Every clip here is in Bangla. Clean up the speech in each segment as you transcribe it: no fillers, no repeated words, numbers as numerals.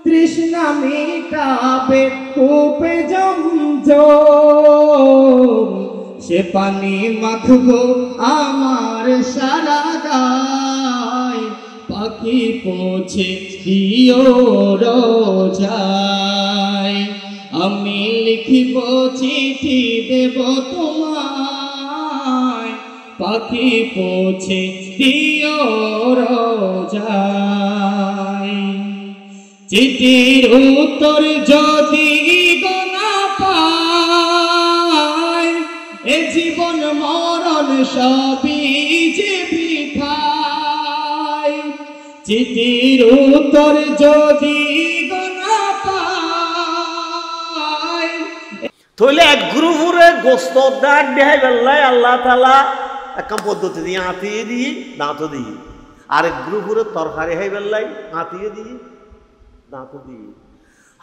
তৃষ্ণা মিটাবে কূপে জমজম, সে পানি মাখবো আমার সারা গায়, পাখি পৌঁছে দিও রোজায়। আমি লিখিব চিঠি দেব তোমায়, পাখি পৌঁছে দিও রোজায়। চিঠির উত্তর যদি গোনা পায়, এ জীবন মরণ সবই যে বৃথায়। চিঠির উত্তর যদি গোনা পায়, তাহলে এক গ্রুপুরে গোস্ত দাগ দেখাই বেল্লাই আল্লাহ তাআলা একটা পদ্ধতি দিয়ে আঁতিয়ে দিয়ে দাঁত দিয়ে, আরেক গ্রুপুরে তরকারি হাই বেল্লাই আঁতিয়ে দিয়ে দাঁত দিয়ে।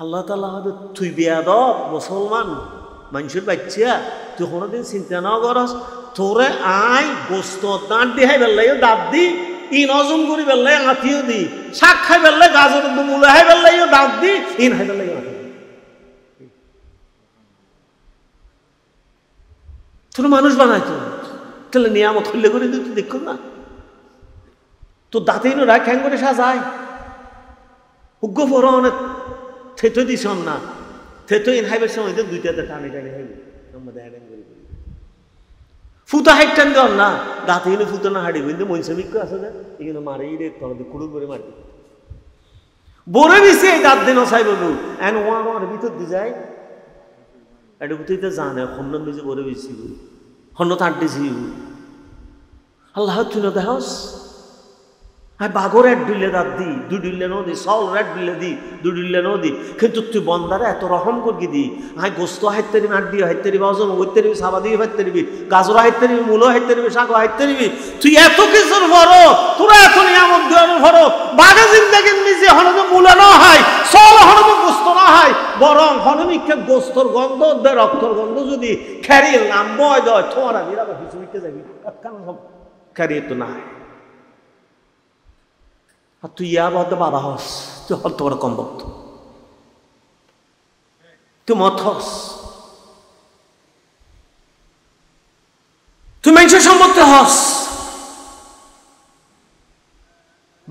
আল্লাহ তাআলা হয়তো তুই বেয়াদব মুসলমান মানুষের বাচ্চা, তুই কোনোদিন চিন্তা না করস, তোরে আই গোস্ত দাঁত দেখাই বেল্লাই দাঁত দি, ইন হজম করি বেল্লাই আঁতিয়ে দি, শাক খাই বেল্লাই গাজর মূলা হাই বেল্লাই দাঁত দি, ইন হাই বেল্লাই আঁতি। তোর মানুষ বানাইতো তাহলে নিয়ামত খুললে করে দিত দেখুন না, তোর দাঁতেই রাখ খ্যাং করে সাজায় উগ্র পর অনেক থেতো দিস না, থেতো ইন হাইবের সময় দুইটাতে টানে টানে হাইবে ফুটা হাইট টান দেওয়ার না, দাঁতে এনে ফুটো না হাঁড়ি কিন্তু মনসমিক আছে না, এখানে মারে রে তলাতে কুড়ুর করে মারবে বরে দিছে এই দাঁত দিন অসাই বলু এন ও আমার ভিতর দিয়ে যায় এটা কোথায় জানে খন্ডন বেজে বরে বেশি খন্ড তাঁটিছি আল্লাহ তুই না দেহস আর বাঘর এক ডিলে দাঁত দি দু ডিলে নদী সল এক ডিলে দি দু ডিলে নদী কিন্তু তুই বন্দারে এত রহম করবি দি আয় গোস্ত হাইতে নিবি আট দিয়ে হাইতে নিবি অজম হইতে নিবি সাবা দিয়ে হাইতে নিবি গাজর হাইতে নিবি মূলো হাইতে নিবি শাক হাইতে নিবি তুই এত কিছুর ভরো তোরা এত নিয়ামত দেওয়ার ভরো বাঘা জিন্দাকে নিজে হনদ মূলা না হয় সল হনদ গোস্ত না হয় বরং হনমিক্ষে গোস্তর গন্ধ দেয় রক্তর গন্ধ যদি খেরিয়ে নাম বয় দেয় তোমারা বিরাবার কিছু বিকে যাবি কারণ সব খেরিয়ে তো না হয় আর তুই ইয়া বলতে বাধা হস তুই হল তোমার কম ভক্ত তুই মত হস তুই মানুষের সম্পত্তি হস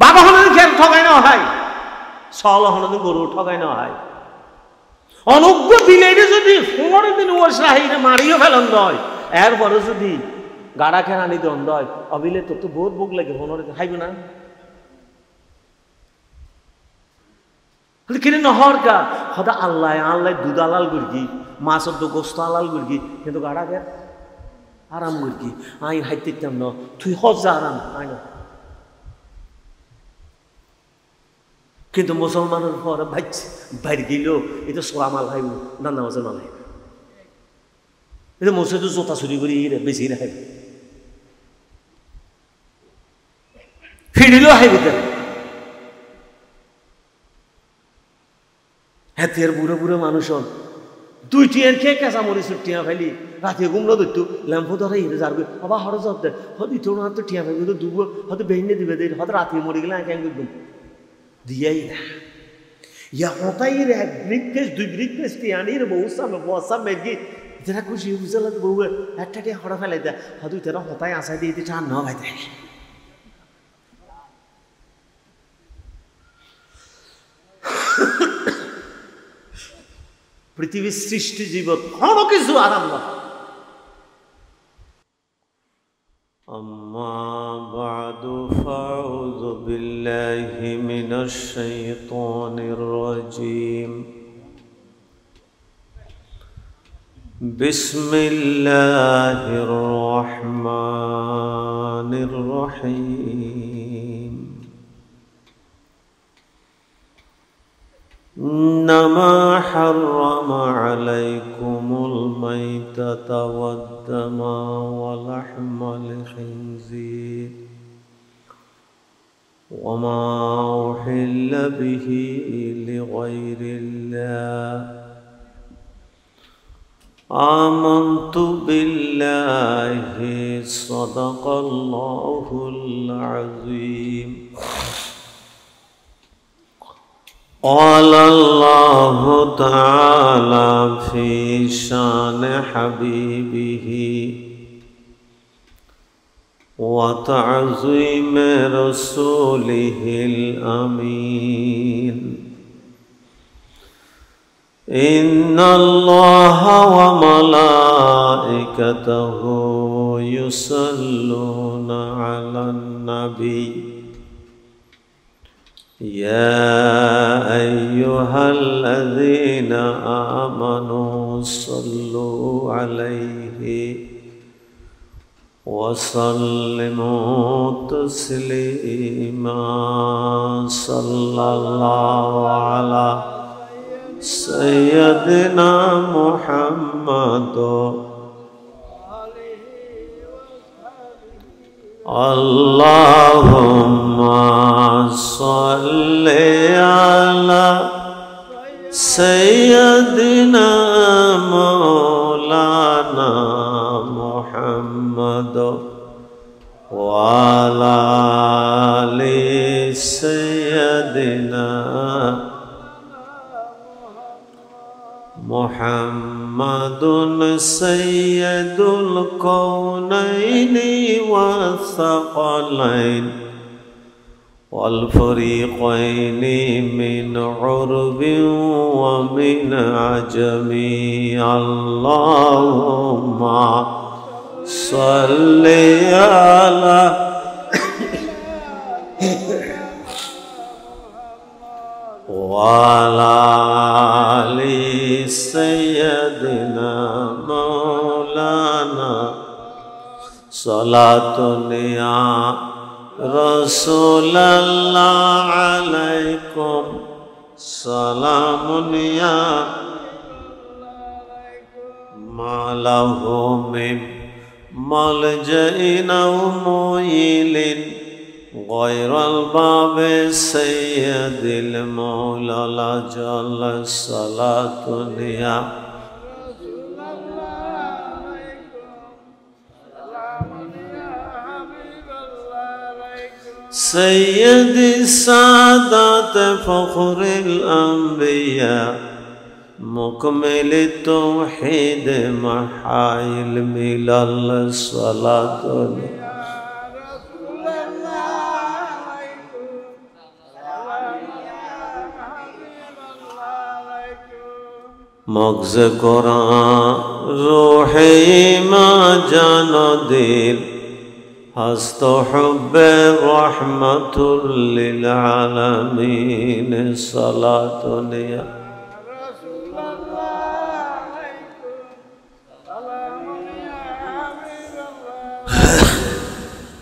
বাবা হলেন খেয়াল ঠগাই না হয় সল হলেন গরু ঠগাই না হয় অনজ্ঞ দিলে যদি 15 দিন ওর সাহিরে মারিও ফেলন হয় এরপরে যদি গাড়া খেরানি দ্বন্দ্ব হয় অবিলে তোর তো বহুত বুক লাগে 15 দিন হাইবে না কিনে নহর কা হদা আল্লাহ আল্লাহ দুধ আলাল গুরগি মাছের তো গোস্ত আলাল গুরগি কিন্তু গাড়া গে আরাম গুরগি আই হাইতে ন তুই হজা আরাম আই না কিন্তু মুসলমানের পরে বাইরে গেল এটা সোয়া মাল হাইব নানা মাঝে মাল হাইব এটা মোসে তো জোতা চুরি করি বেশি রে হাইব ফিরিলেও হাইব হাতের বুড়ো বুড়ো মানুষ হন 2 টিয়ার খেয়ে কাঁচা মরিচ টিয়া ফেলি রাতে গুমলো ধরতো ল্যাম্পো ধরে হিরে যাবে আবার হরে জব দেয় হয়তো ইটোর হাতে টিয়া ফেলি তো দুবো হয়তো বেহিনে দিবে দেয় হয়তো রাতে মরে গেলে আঁকে আঁকে দুম দিয়াই না ইয়া হতাই রে 1 ব্রিককেস 2 ব্রিককেস টিয়ানি রে বহু সামনে বসা মেগি যারা খুশি বুঝাল বউ একটা টিয়া হরা ফেলাই দেয় হয়তো তারা হতাই আশাই দিয়ে দিতে টান না ভাই দেয় পৃথিবীর সৃষ্টি জীবন কোনো কিছু আরাম না আম্মা বাদু ফাউযু বিল্লাহি মিনাশ শাইতানির রাজীম বিসমিল্লাহির রহমানির রহিম إنما حرم عليكم الميتة والدم ولحم الخنزير وما أحل به لغير الله آمنت بالله صدق الله العظيم قال الله تعالى في شان حبيبه وتعظيم رسوله الأمين إن الله وملائكته يصلون على النبي يا أيها الذين آمنوا صلوا عليه وسلموا تسليما صلى الله على سيدنا محمد اللهم صل على سيدنا مولانا محمد وعلى آل سيدنا محمد سيد الكونين والثقلين والفريقين من عرب ومن عجم اللهم صل على وعلى آل سيدنا مولانا صلاة يا رسول الله عليكم سلام يا ما له من ملجأ أو مويل غير الباب سيد المولى لا جل الصلاة يا سيد السادات فخر الأنبياء مكمل التوحيد محاي الملل الصلاة مغز قرآن روحي ما جان دل هست حب رحمة للعالمين صلاة يا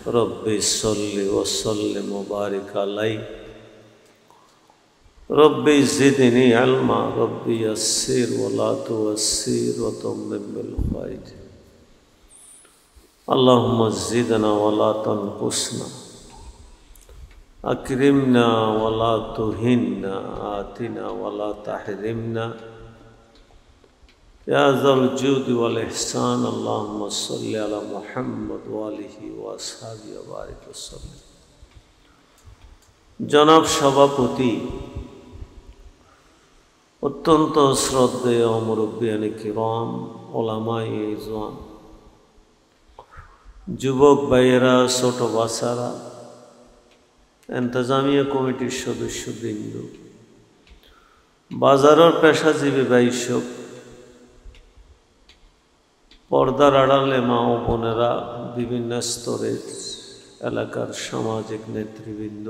ربي صل وسلم وبارك عليه ربي زدني علما ربي يسر ولا توسر وتمم بالخير اللهم زدنا ولا تنقصنا أكرمنا ولا تهنا آتنا ولا تحرمنا يا ذا الجود والإحسان اللهم صل على محمد وآله وأصحابه وبارك وسلم জনাব সভাপতি অত্যন্ত শ্রদ্ধেয় মুরব্বিয়ানে কিরাম ওলামায়ে ইজওয়ান যুবক ভাইয়েরা ছোট বাচ্চারা ইন্তজামিয়া কমিটির সদস্যবৃন্দ বাজারের পেশাজীবী ভাইসব পর্দার আড়ালে মা ও বোনেরা বিভিন্ন স্তরের এলাকার সামাজিক নেতৃবৃন্দ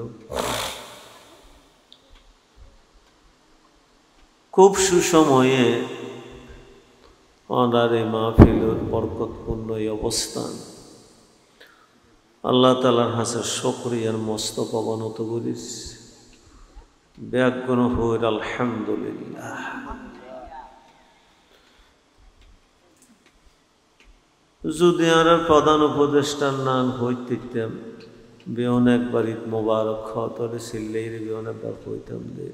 খুব সুসময়ে অনারে মাহফিলের বরকতপূর্ণ এই অবস্থান আল্লাহ তাআলার হাসে শুকরিয়ার মস্তক অবনত করিস ব্যাগুণ হইর আলহামদুলিল্লাহ যদি আর প্রধান উপদেষ্টার নাম হইতাম বেউন একবার ঈদ মোবারক খতরে সিল্লের বেউন একবার হইতাম দে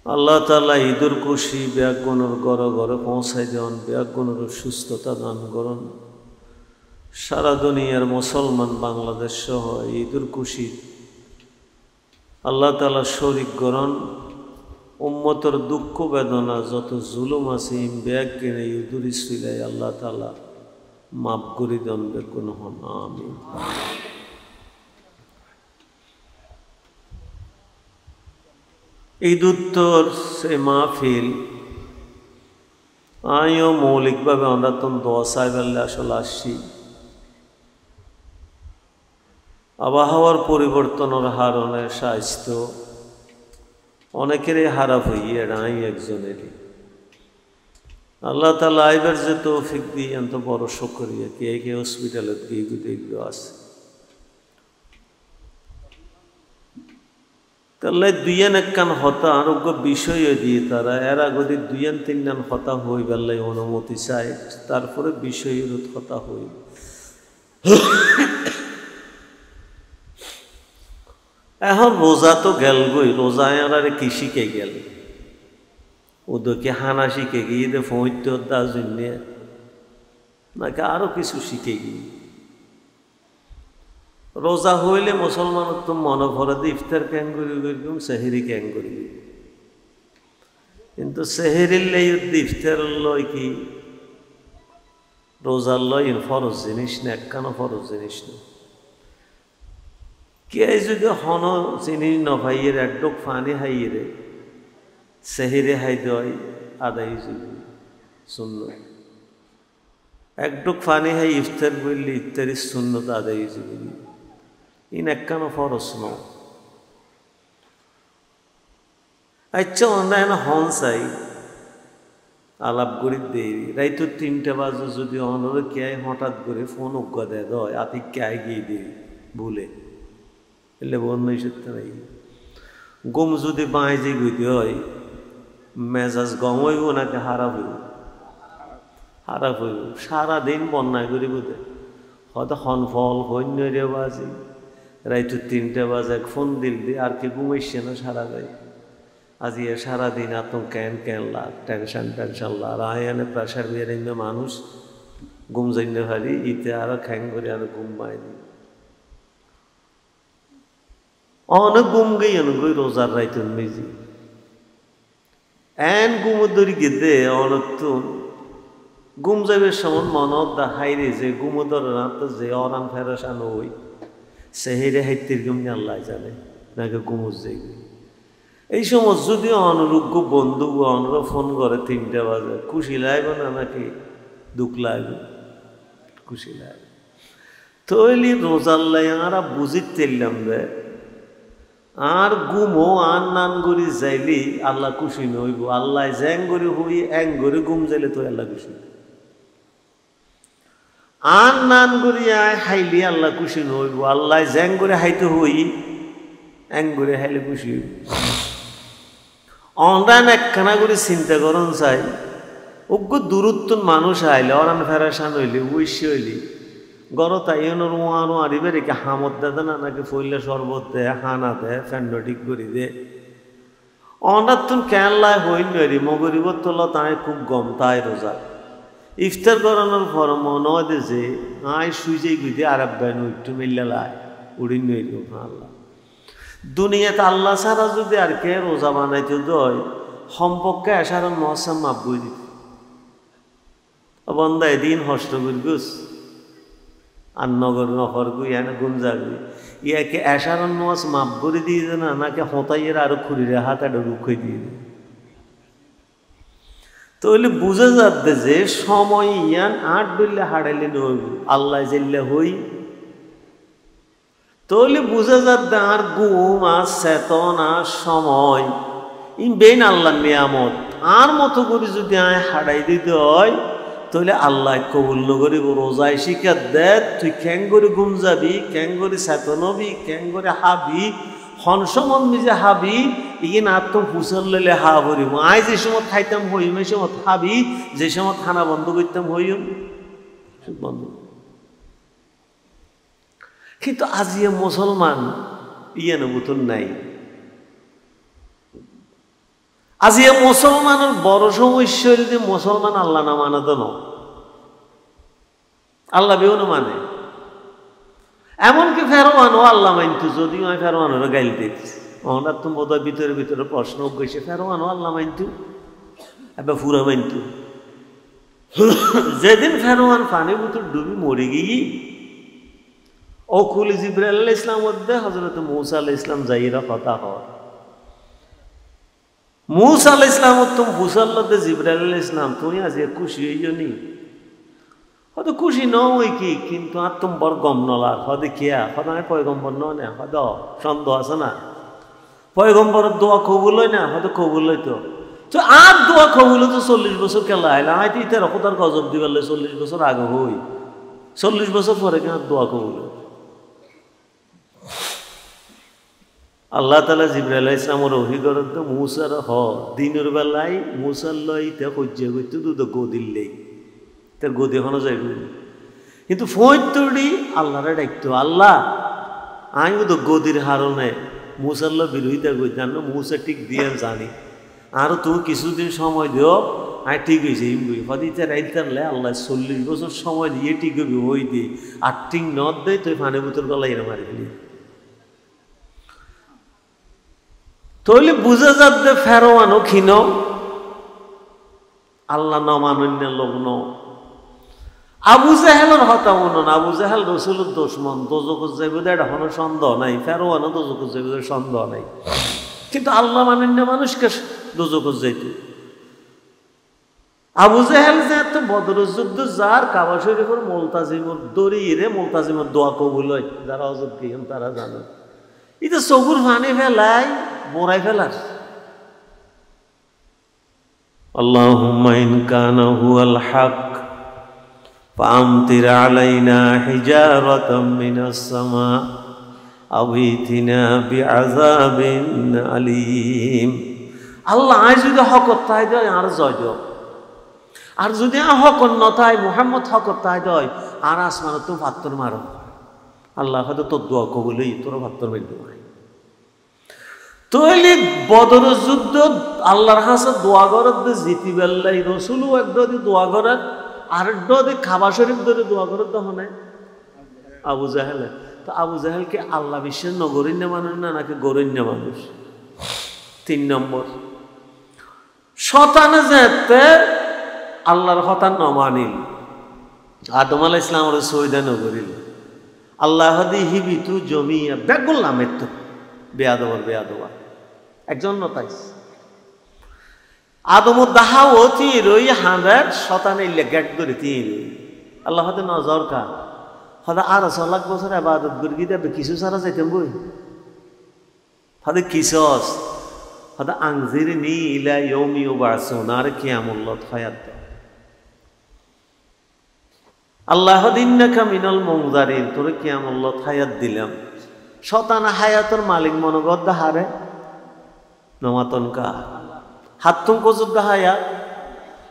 আল্লাহ তাআলা ঈদের খুশি ব্যাগুণের ঘরে ঘরে পৌঁছাই দেন ব্যাগুণের সুস্থতা দান করুন সারা দুনিয়ার মুসলমান বাংলাদেশ সহ ঈদের খুশি আল্লাহ তাআলা শরীক গ্রহণ উম্মতের দুঃখ বেদনা যত জুলুম আছে ব্যাগ কিনে ইউদুরি সিলাই আল্লাহ তাআলা মাফ করে দেন বেকুন হন আমিন। ঈদ উত্তর সে মাহফিল আমিও মৌলিকভাবে আমরা তো দোয়া চাইবাল্লে আসলে আসছি। আবহাওয়ার পরিবর্তনের কারণে স্বাস্থ্য অনেকেরই খারাপ হইয়ে নাই একজনেরই। আল্লাহ তাআলা আইবার যে তৌফিক দিয়ে এত বড় শুকরিয়া কে হসপিটালে এগুলো আছে তাহলে দুইয়ান একখান হতা আরোগ্য বিষয় দিয়ে তারা এর আগে দুইয়ান তিনজন হতা হই বেলায় অনুমতি চায় তারপরে বিষয়ের হতা হই। এখন রোজা তো গেল গই রোজায় আর কি শিখে গেল ওদেরকে হানা শিখে গিয়ে দে ফৈত্য দাজুন্যে নাকি আরো কিছু শিখে গিয়ে রোজা হইলে মুসলমানের তো মনে ভরে দিয়ে ইফতার ক্যাং করি গেলাম সেহেরি ক্যাং করি কিন্তু সেহেরির লাই ইফতার লয় কি রোজার লয় ফরজ জিনিস না একখানো ফরজ জিনিস না। কে যদি হন জিনিস নভাইয়ের একডোক ফানি হাইয়ে সেহেরে হাই দেয় আদায় যদি শূন্য একডোক ফানি হাই ইফতার বললে ইফতারি শূন্যত আদায় যদি ইন একখানো ফরজ ন। আচ্ছা আমরা এনে হন চাই আলাপ করি দেরি রাইতো 3টা বাজে যদি অনরে কে হঠাৎ করে ফোন অজ্ঞা দেয় দয় আতি কে গিয়ে দিই ভুলে এলে বন্ধ সত্য নাই গম যদি বাঁয়ে যে গইতে হয় মেজাজ গম হইব নাকি খারাপ হইব খারাপ হইব সারাদিন বন্যায় করি বোধে হয়তো হনফল হইনরে বাজি রাইতো 3টা বাজে ফোন দিল দি আর কি ঘুমাইছে না সারা যায় আজি সারাদিন এত ক্যান ক্যান লাগ টেনশন লাগ আয়ানে প্রেশার বেড়ে মানুষ ঘুম যাইতে পারি ইতে আরো খ্যাং করে আরো ঘুম পায়নি অনেক ঘুম গই অনেক রোজার রাইতুন মেজি এন গুমদরি গেদে অনতুন ঘুম যাবে সমন মনত দা হাইরে যে গুমদর রাত যে অরান ফেরাসান হই সেহেরে হাইতির গুম আল্লাহ জানে নাকি গুমুজ যাই এই সময় যদি অনুরোগ্য বন্ধু অনর ফোন করে 3টা বাজে খুশি লাগবে না নাকি দুঃখ লাগবে খুশি লাগবে তৈলি রোজার লাই আর বুঝিত তেললাম রে আর গুমো আর নান গড়ি যাইলি আল্লাহ খুশি নইব আল্লাহ জ্যাং গড়ি হই এং গড়ি গুম যাইলে তো আল্লাহ খুশি আর নান গড়ি আয় হাইলি আল্লাহ খুশি নইব আল্লাহ জ্যাং গড়ি হাইতে হই এং গড়ি হাইলে খুশি হইব। অনরান একখানা করে চিন্তা করন চাই অজ্ঞ দূরত্ব মানুষ আইলে অরান ফেরাসান হইলে উইসি হইলি গর তাইনের ওয়ানো আরিবে রেখে হামত দেয় না নাকি ফইলে শরবত দেয় হানা দেয় ফ্যান্ড ঠিক করি দে অনার তুন কেনলায় হইন নরি মগরিব তোলা তাই খুব গম তাই রোজা ইফতার করানোর পর মনে হয় যে আয় সুইজেই গুইতে আরব বেন একটু মিল্লা লাই উড়িন নইল আল্লাহ দুনিয়াতে আল্লাহ ছাড়া যদি আর কে রোজা বানাইতে দয় সম্পর্কে আসার মহাসাম মাপ বই দিত বন্ধা এদিন হষ্ট করি গুস আর নগর নহর গুই এনে গুঞ্জা গুই ইয়াকে এসারণ মাছ মাপ করে দিয়ে না নাকি হতাইয়ের আরো খুঁড়িরে হাত একটা রুখে দিয়ে দেয় তাহলে বুঝে যাচ্ছে যে সময় ইয়ান আট ডলে হারাইলে নইব আল্লাহ জেল্লে হই তাহলে বুঝে যাচ্ছে আর গুম আর চেতন আর সময় ইন বেন আল্লাহ নিয়ামত আর মতো করে যদি আয় হারাই দিতে হয় তাহলে আল্লাহ কবুল নগরিব রোজায় শিকার দে তুই ক্যাং করে ঘুম যাবি ক্যাং করে চেতন হবি ক্যাং করে হাবি হনসমন নিজে হাবি ইন আত্ম ফুসল লইলে হা ভরিব আয় যে সময় খাইতাম হইম এই সময় হাবি যে সময় খানা বন্ধ করতাম হইম বন্ধ। কিন্তু আজিয়ে মুসলমান ইয়ানো বুতন নাই আজিয়ে মুসলমানের বড় সমস্যা হইল যে মুসলমান আল্লাহ না মানে তো ন আল্লাহ বেউনো মানে এমনকি ফেরোয়ানও আল্লাহ মানতো যদিও আমি ফেরোয়ানেরও গাইল দিচ্ছি ওনার তো বোধহয় ভিতরে ভিতরে প্রশ্ন গেছে ফেরোয়ানও আল্লাহ মানতু এবার ফুরা মানতু। যেদিন ফেরোয়ান পানির ভিতর ডুবি মরে গিয়ে অকুল জিব্রাইল আলাইহিস ইসলাম মধ্যে হযরত মূসা আলাইহিস ইসলাম যাইরা কথা হয়। মূসা আলাইহিস ইসলাম তুম ফুসাল্লাতে জিব্রাইল আলাইহিস ইসলাম তুমি আজ খুশি হইও নি? হয়তো খুশি নই কি, কিন্তু আর তুমি বড় গম নলার হদে কিয়া হদায় পয়গম্বর নয় হদ সন্দেহ আছে না? পয়গম্বরের দোয়া কবুল হয় না? হয়তো কবুল হইতো তো আর দোয়া কবুল তো 40 বছর কেলা আইলাম হয়তো ইতার খোদার গজব দিবার 40 বছর আগে হই, 40 বছর পরে কেন দোয়া কবুল। আল্লাহ তাআলা জিবরাইল আলাইহিস সালামের অভিজ্ঞতা তো মূসার দিনের বেলায় মূসার লইতে হজ্জে করতে দুধ গদিলেই তার গদি এখনো যাইব, কিন্তু ফৈতরি আল্লাহরে ডাকতো আল্লাহ আমি তো গদির হারণে মূসার বিরোধিতা করি জানো মূসা ঠিক দিয়ে জানি আরো তুমি কিছুদিন সময় দিও আমি ঠিক হয়েছে হদিতে রাইতারলে আল্লাহ 40 বছর সময় দিয়ে ঠিক হবি হই দিই আর ঠিক নদ দেয় তুই পানি বোতল গলা এনে মারি ফেলি। তাহলে বুঝা যাবে ফেরোয়ানও ক্ষীণ আল্লাহ নমানন্য লগ্ন। আবু জাহেলের হতা মনন, আবু জাহেল রসুলের দুশমন, দোজখত যাইব এটা কোনো সন্দেহ নাই, ফেরোয়ানও দোজখত যাইব সন্দেহ নাই, কিন্তু আল্লাহ মানন্য মানুষকে দোজখত যাইত। আবু জাহেল যে এত বদরের যুদ্ধ যার কাবা শরীফের মুলতাজিমর দড়িয়ে মুলতাজিমর দোয়া কবুল হয়, যারা অজব গিয়েন তারা জানে এটা চকুর পানি ফেলাই মোড়াই ফেলার। আল্লাহুম্মা ইন কানা হুয়াল হক ফামতির আলাইনা হিজারাতাম মিনাস সামা আও ইতিনা বিআযাবিন আলীম। আল্লাহ আজ যদি হক তাই দেয় আর জয় দিও, আর যদি হক ন তাই মুহাম্মদ হক তাই দেয় আর আসমান তো পাত্তর মারো। আল্লাহ হয়তো তোর দোয়া কবুলই তোর পাত্তর মারবে। তৈলি বদর যুদ্ধ আল্লাহর হাসে দোয়া করার জিতি বেল্লাই রসুলও একদি দোয়া করার আর একদি খাবা শরীফ ধরে দোয়া করার তখন আবু জাহেলে। তো আবু জাহেলকে আল্লাহ বিশ্বের নগরণ্য মানুষ না নাকি গরণ্য মানুষ? 3 নম্বর শতানে যেতে আল্লাহর কথা নমানিল, আদম আলাইহিস সালামের সৈদা নগরিল আল্লাহ দি হিবি তু জমিয়া বেগুল নামের তো বেয়াদবর বেয়াদবা একজন নতাইস আদম দাহা ও তিরই হাঁদার শতানে গেট ধরে তিরই আল্লাহ হাতে নজর কা হদা আর 100 লাখ বছর ইবাদত করি দেবে কিছু সারা যাইতাম বই হদা কিসস হদা আনজিরনি ইলা ইয়াউমি ইউবাসুন আর কিয়ামুল্লাহ হায়াত আল্লাহ ইন্নাকা মিনাল মুনজারিন তোরে কিয়ামুল্লাহ হায়াত দিলাম। শতানা হায়াতর মালিক মনগদ হারে নমাতনকা হাতুম কজুদ হায়াত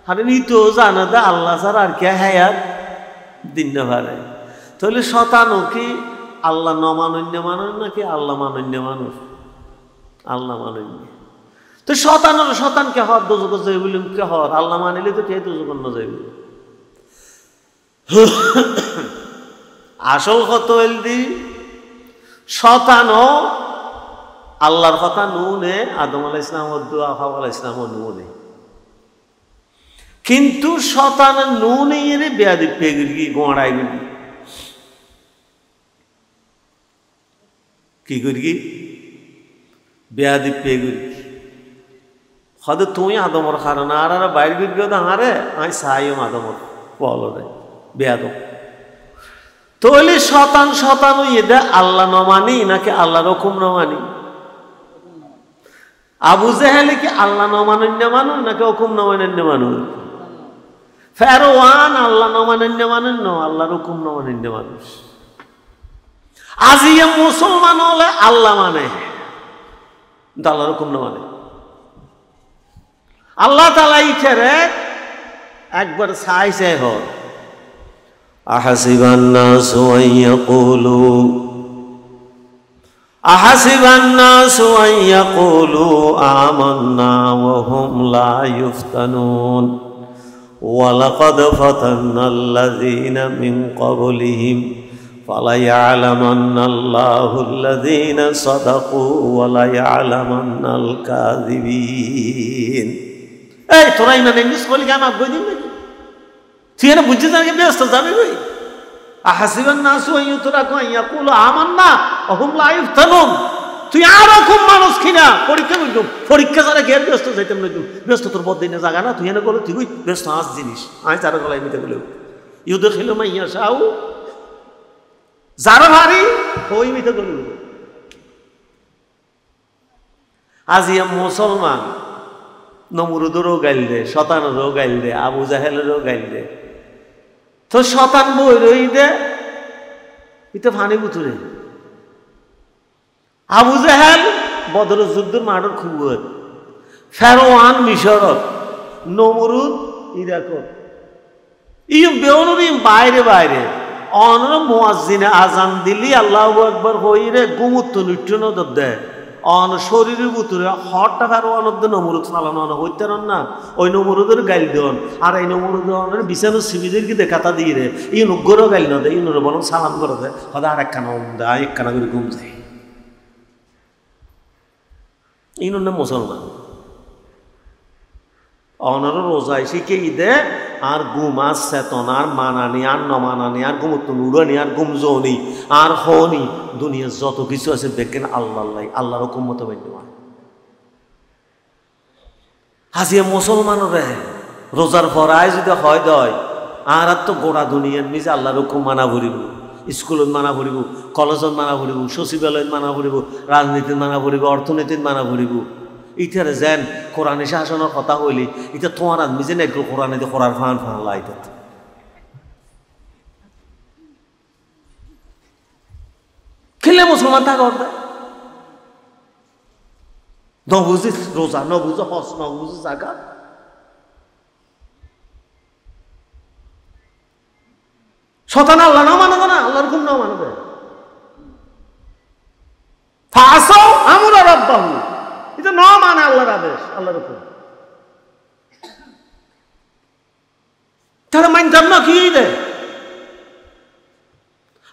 হারে নিতো জানা দা আল্লাহ স্যার আর কে হায়াত দিন না পারে। তাহলে শতানো কি আল্লাহ নমানন্য মানুষ নাকি আল্লাহ মানন্য মানুষ? আল্লাহ মানন্য। তো শতানোর শতানকে হর দোজক যাই বলি কে হর আল্লাহ মানিলে তো কে দোজক ন যাইব। আসল কত এলদি শতানো আল্লাহর কথা নুনে আদম আলাইহিস সালামের দোয়া হাওয়া আলাইহিস সালামের নুনে, কিন্তু শতান নুনে এর বেয়াদি পেগি গোড়াই গলি কি করি বেয়াদি পেগি হদ তুই আদমর কারণ আর আর বাইর বিজ্ঞতা হারে আমি সাইম আদমর বল রে বেয়াদম। তাহলে শতান শতানু এদা আল্লাহ নমানি নাকি আল্লাহর হুকুম নমানি? আবু জাহেল কি আল্লাহ নমানন্য মানুষ নাকি হুকুম নমানন্য মানুষ? ফেরওয়ান আল্লাহ নমানন্য মানুষ ন আল্লাহর হুকুম নমানন্য মানুষ। আজিয়ে মুসলমান হলে আল্লাহ মানে আল্লাহর হুকুম ন মানে। আল্লাহ তাআলা ইছারে একবার চাইছে হয় أحسب الناس أن يقولوا آمنا وهم لا يفتنون ولقد فتنا الذين من قبلهم ফালায়ালামান্নাল্লাহুল্লাযীনা সাদাকু ওয়া লায়ালামান্নাল কাযিবিন। এই তোরা ইমান ইংলিশ বলি গান আগ দিন নাকি? তুই না বুঝতে জানি ব্যস্ত যাবে ভাই। আহাসিবান নাসু আইয়ুতরাকু আইয়াকুলু আমান্না ওয়া হুম লা ইফতানুন। তুই আরো খুব মানুষ কিনা পরীক্ষা করছো, পরীক্ষা ছাড়া গের ব্যস্ত যাইতাম না। ব্যস্ত তোর বদিনে জায়গা না, তুই এনে করলো তুই ব্যস্ত আস জিনিস আমি চার গলায় মিটে গেলেও ইউদখিলু মান ইয়াশাউ, যারা ভারী ওই মিটে গেল। আজিয়া মুসলমান নমরুদেরও গাইল দে, শতানেরও গাইল দে, আবু জাহেলেরও গাইল দে। তো শতান বই রই দে এটা ফানি বুতুরে। আবু জাহেল বদর যুদ্ধের মাঠের খুব, ফেরোয়ান মিশরত, নমরুদ ইরাকত, ই বেউনুর বাইরে বাইরে অনর মুয়াজ্জিনে আজান দিলি আল্লাহু আকবার হইরে গুমুত্ত লুট্টন দেয় অন শরীরের ভিতরে হটটা ফেরোয়ানের নমরুদ চালানো হইতেন না। ওই নমরুদের গাইল দেন আর এই নমরুদের বিছানো সিবিদেরকে দেখাতা দিয়ে রে ই নুগ্গরও গাইল না দেয়, ইনুরে বরং সালাম করে দেয়, হয়তো আর একখানা দেয় একখানা করে ঘুম যায়। ইনুর নাম মুসলমান। অনার রোজায় শিখে দে আর গুম আর চেতন আর মানানি আর নমানানি আর গুমত্ব নুরানি আর গুমজনি আর হনি দুনিয়ার যত কিছু আছে দেখেন আল্লাহ আল্লাহর হুকুম মতো বেঁধে হাসিয়া মুসলমানরে রোজার ভরায় যদি হয় দয় আর তো গোড়া দুনিয়ার নিজে আল্লাহর হুকুম মানা ভরিব, স্কুলত মানা ভরিব, কলেজত মানা ভরিব, সচিবালয়ত মানা ভরিব, রাজনীতিত মানা ভরিব, অর্থনীতিত মানা ভরিব। ইটারে যেন কোরআনে শাসনের কথা হইলি এটা তোমার আদমি যেন একটু কোরআনে কোরআন ফান ফান লাইতে খেলে মুসলমান থাকা নবুঝি রোজা, নবুঝো হস, নবুঝো জাগা। শতান আল্লাহ নাও মানবে না, আল্লাহর হুকুম নাও মানবে। ফাসাও আমরা রাব্বাহু, এটা না মানে আল্লাহর আদেশ, আল্লাহর হুকুম। তারা মানতাম না কি দেয়।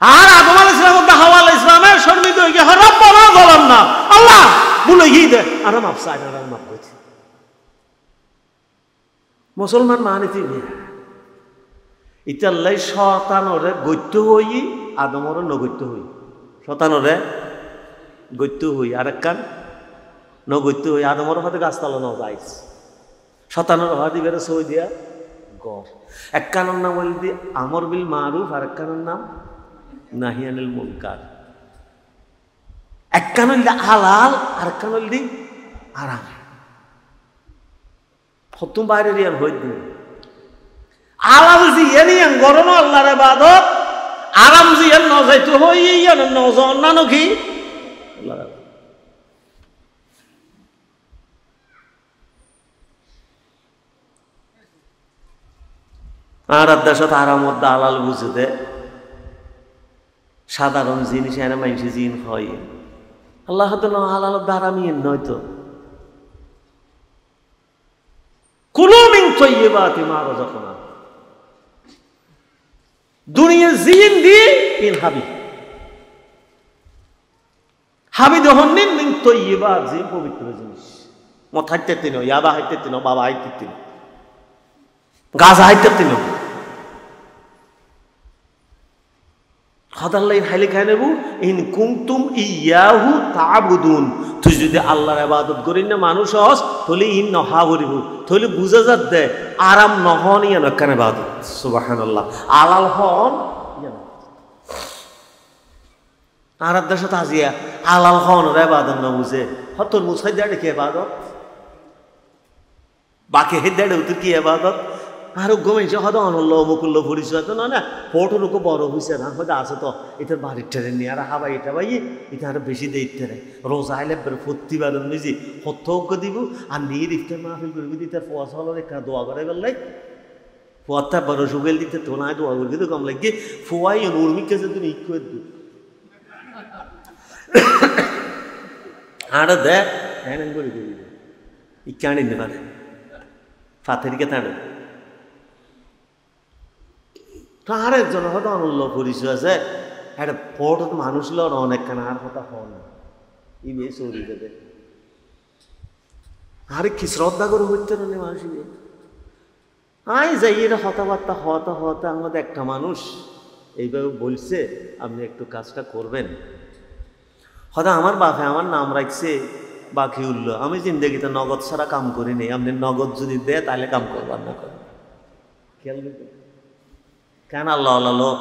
আর আদম আলাইহিস সালাম ও হাওয়া আলাইহিস সালামের শর্মিত হয়ে গিয়ে রব্বানা যালামনা, আল্লাহ বলে গিয়ে দেয় আর মাফ চাই না, মাফ করছি। মুসলমান মানিতি ইতাল্লাই শতানরে গত্য হই, আদমরে নগত্য হই। শতানরে গত্য হই আর একখান নগত্য হই। আদমর হয়তো গাছতলা ন যাইস, শতানের হাতি বেড়ে সই দিয়া গড়। এক কানের নাম বলি দি আমর বিল মারুফ আর এক কানের নাম নাহিয়ানিল মুনকার। এক কান হইল হালাল আর এক কান হইল দি আরাম। হতুম বাইরে রিয়ান হই দি আলাল জিয়ান ইয়ান গরনো আল্লাহর ইবাদত, আরাম জিয়ান ন যাইতো হই ইয়ান ন জন না নকি আল্লাহর। আর দেশত আরামত আলাল বুঝে দে সাধারণ জিনিস এনে মানুষের জিন হয়। আল্লাহ তো হালাল আরামি নয়তো কুলু মিন তাইয়্যিবাতি মা রাযাকনা, দুনিয়া জিন দি ইন হাবি হাবি দহন্নিন মিন তাইয়্যিবাত, জিন পবিত্র জিনিস। মত হাইতে তিন, ইয়াবা হাইতে তিন, বাবা হাইতে তিন, গাছ হাইতে তিন। খদাল্লাই হাইলে খাই নেবু ইন কুনতুম ইয়াহু তা'বুদুন। তুই যদি আল্লাহর ইবাদত করি না মানুষ হস তাহলে ইন নহা করিব, তাহলে বুঝা যাত দে আরাম নহন ইয়ান একখান ইবাদত। সুবহানাল্লাহ। আলাল হন আর দেশত আজিয়া আলাল হন ইবাদত না বুঝে হতর মুছাই দেয় কি ইবাদত, বাকি হেদাড়ে উত্তর কি ইবাদত। আর গমেছে হয়তো অনল্য মুকুল্য পরিচয় তো না পটরুকু বড় হয়েছে না হয়তো আছে তো এটার বাড়ির টেরে নিয়ে আর হাবাই এটা ভাই এটা আরো বেশি দেয় টেরে রোজা আইলে প্রতিবার নিজে হত্যজ্ঞ দিব আর নিয়ে ইফতার মাহফিল করবি দিতে ফোয়া সালের একটা দোয়া করে বললাই ফোয়ারটা বড় সুগেল দিতে তো না দোয়া করবি তো কম লাগে ফোয়াই উর্মিকে যে তুমি ইক করে দিবি আর দেখ হ্যাঁ করে দিবি ইকে আনিতে পারে ফাতেরিকে তাড়ে। তো আরেকজন হয়তো অনল্য পরিচয় আছে একটা পট মানুষ লড় অনেক খানা আর কথা হন ইবে চৌরি দেবে আরে কি শ্রদ্ধা করে হইতে না মানুষ ইবে আই যাই এরা কথাবার্তা হতা হতা আমাদের একটা মানুষ এইভাবে বলছে আপনি একটু কাজটা করবেন হয়তো আমার বাপে আমার নাম রাখছে বাকি উল্ল আমি জিন্দগিতে নগদ ছাড়া কাম করিনি আপনি নগদ যদি দেয় তাহলে কাম করবার না করেন খেয়াল কেন আল্লাহ আল্লাহ লোক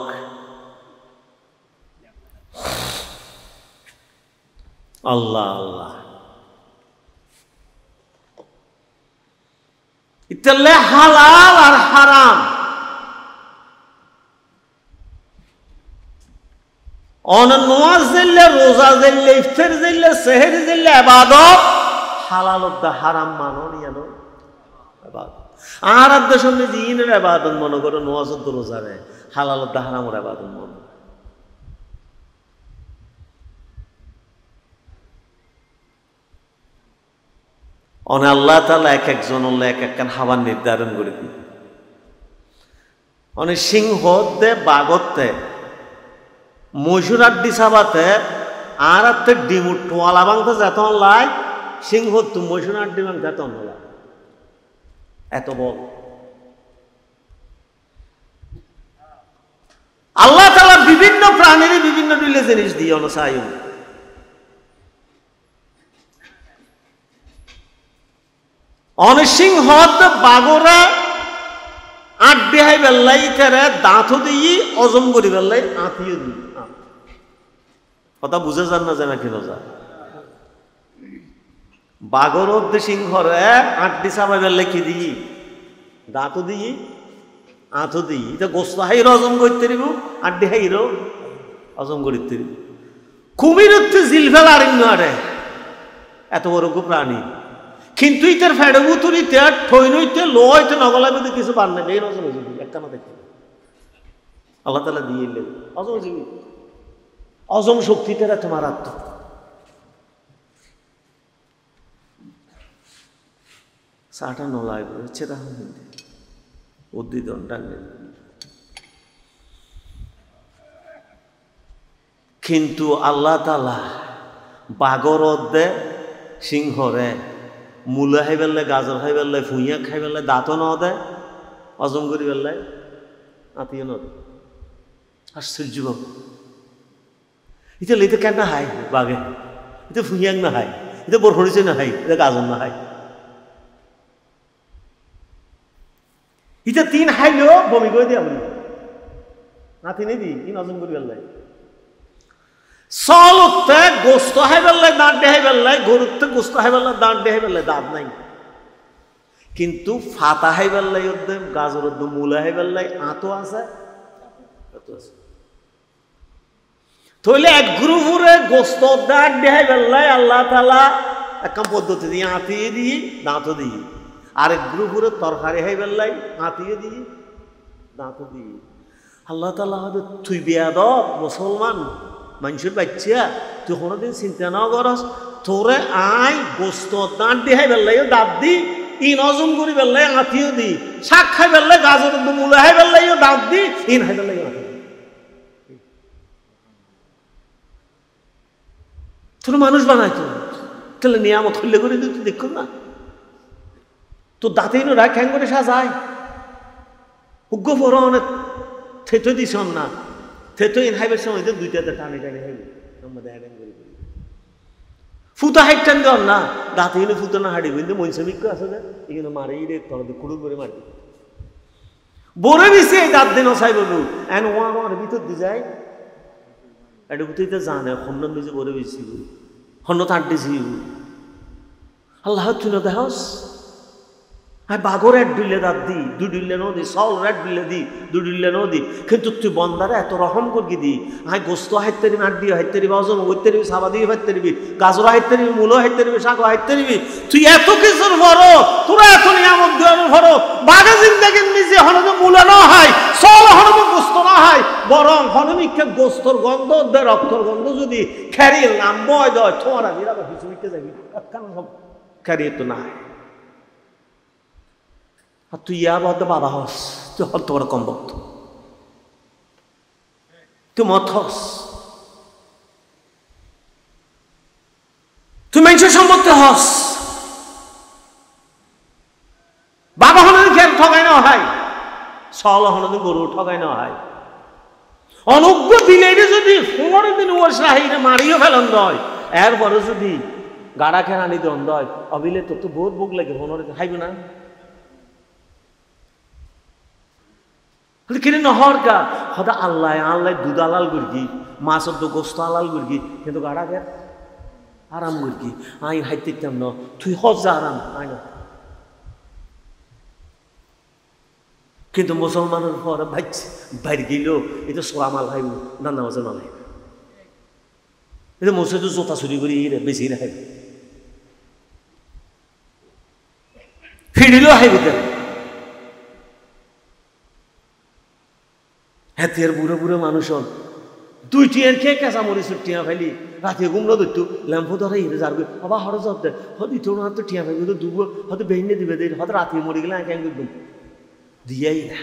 আল্লাহ আল্লাহ ইতালে হালাল আর হারাম নামাজ দিলে রোজা দিলে ইফতার দিলে সেহরি দিলে ইবাদত হালাল দা হারাম মানো নিয়ানো ইবাদত আর আদে সামনে জিনের ইবাদত মনে করো নামাজ ও রোজা রে হালাল দা হারামের ইবাদত মনে অনে আল্লাহ তাআলা এক একজন এক একখান হাওয়ার নির্ধারণ করে দিই অনে সিংহ দে বাগতে মজুর আড্ডি সাবাতে আর আত্মে ডিমুর টোয়ালা বাংতে যেত লাই সিংহ তু মজুর আড্ডি বাং যেত লাই এত বল আল্লাহ তাআলা বিভিন্ন প্রাণীর বিভিন্ন দিলে জিনিস দিয়ে অনুসায়ন অনসিংহ বাগরা আড্ডি হাই বেল্লাই তেরে দাঁত দিয়ে অজম করি বেল্লাই আঁতিয়ে দিই কথা বুঝে যান না জানা কেন যা বাগর সিংহরে আড্ডি চাপাই বেল্লাই কি দিই দাঁত দিই আঁথো দিই এটা গোস্ত হাইর অজম করতে দিব আড্ডি হাইরও অজম করতে দিব কুমির হচ্ছে জিলফেল আরণ্য আরে এত বড় প্রাণী কিন্তু ইতার ফেড়ে বুতুরিতে ঠই নইতে লো হইতে নগলাইতে কিছু পার নেবে এই নজর হয়েছে একখানা দেখতে আল্লাহ তাআলা দিয়ে এলেন অজম জীবী অজম শক্তিতে এত মারাত্মক চাটা নলাই হচ্ছে তখন উদ্দিদন ডাকলেন কিন্তু আল্লাহ তাআলা বাগর দে সিংহরে মূলা খাই পেলে গাজর খাই পেলে ফুঁইয়া খাই পেলে দাঁতও ন দেয় অজম করি পেলে আত্মীয় ন দেয় আশ্চর্য বাবু এটা লেতে কেন না হাই বাঘে এটা ফুঁইয়াক না হাই এটা বরফরিছে না হাই এটা গাজর না হাই এটা তিন হাইলেও বমি করে দিয়ে আপনি নাতি নেই দি তিন অজম করি পেলে সলতে গোস্ত হাই বেল্লাই দাঁত দেহাই বেল্লাই গরুতে গোস্ত হাই বেল্লাই দাঁত দেহাই বেল্লাই দাঁত নাই কিন্তু ফাতা হাই বেল্লাই উদ্যম গাজর উদ্যম মূলা হাই বেল্লাই আঁতো আছে তাহলে এক গ্রুপুরে গোস্ত দাঁত দেহাই বেল্লাই আল্লাহ তাআলা একটা পদ্ধতি দিয়ে আঁতিয়ে দিয়ে দাঁতও দিয়ে আরেক গ্রুপুরে তরকারি হাই বেল্লাই আঁতিয়ে দিয়ে দাঁতও দিয়ে আল্লাহ তাআলা হয়তো তুই বেয়াদব মুসলমান মানুষের বাচ্চা তুই কোনোদিন চিন্তা না করস তোরে আই গোস্ত দাঁত দি হাই বেল্লাই দাঁত দি ইন অজম করি বেল্লাই আঁতিও দি শাক খাই বেল্লাই গাজর মূলা হাই বেল্লাই দাঁত দি ইন হাই বেল্লাই আঁতি তোর মানুষ বানাই তো তাহলে নিয়ামত হইলে করে তুই দেখো না তোর দাঁতে ইনো রাখ খ্যাং করে সাজায় উগ্র ফোর অনেক থেতো দিস না থেতো ইন হাইবের সময় দুইটাতে টানি টানি হাইবে আমাদের হ্যাডেন করে ফুটা হাইট টান দেওয়ার না দাঁতে এনে ফুটো না হাঁড়ি কিন্তু মনসমিক্য আছে না এখানে মারে ইরে তলে কুড়ুর করে মারি বলে দিছে এই দাঁত দিন অসাই বলু এন ওয়ার ভিতর দিয়ে যায় এটা বুঝতে জানে হন্ন নিজে বলে বেশি হন্ন তাঁর দিছি আল্লাহ তুই না দেহস আর বাগর এক ডিলে দাঁত দি দু ডিলে নো দি সল রেড ডিলে দি দু ডিলে নো দি কিন্তু তুই বন্দারে এত রহম করবি দি আয় গোস্ত হাইতে দিবি আড্ডি হাইতে দিবি অজম হইতে দিবি সাবা দিয়ে হাইতে দিবি গাজর হাইতে দিবি মূলো হাইতে দিবি শাক হাইতে দিবি তুই এত কিছুর ভরো তোরা এত নিয়ামত দেওয়ার ভরো বাঘে জিন্দাগি নিজে হনদ মূলা না হয় সল হনদ গোস্ত না হয় বরং হনমিকে গোস্তর গন্ধ দে রক্তর গন্ধ যদি খেরিয়ে নাম বয় দেয় তোমারা বিরাট কিছু মিটে যাবি কেন সব খেরিয়ে তো না আর তুই ইয়া বলতে বাবা হস তুই হল তোমার কম বক্ত তুই মত হস তুই মানুষের সম্পত্তি হস বাবা হলে খেয়াল ঠকাই না হয় সল হলে গরু ঠকাই না হয় অনুজ্ঞ দিলে যদি 15 দিন ওর সাহিরে মারিও ফেলন হয় এরপরে যদি গাড়া খেরানি দন হয় অবিলে তোর তো বহুত বুক লাগে 15 দিন খাইবে না কিনে নহর কা হদা আল্লাহ আল্লাহ দুধ আলাল গুরগি মাছ তো গোস্ত আলাল গুরগি কিন্তু গাড়া খের আরাম গুরগি আই হাইতে ন তুই হজা আরাম আই না কিন্তু মুসলমানের পর বাইর গেল এটা সোয়া মাল খাইব না নামাজে মাল খাইব এটা মসে তো জোতা চুরি করি বেশি খাইব ফিরিলেও খাইব তেল হাতিয়ার বুড়ো বুড়ো মানুষ হন 2 টিয়ার খেয়ে কাঁচা মরিচ টিয়া ফাইলি রাতে ঘুমলো ধরতো ল্যাম্পো ধরে হিরে যাবে আবার হরে জব দেয় হয়তো ইটো না তো টিয়া ফাইব তো দুবো হয়তো বেহিনে দিবে হয়তো রাতে মরে গেলে আঁকে আঁকে ঘুম দিয়াই না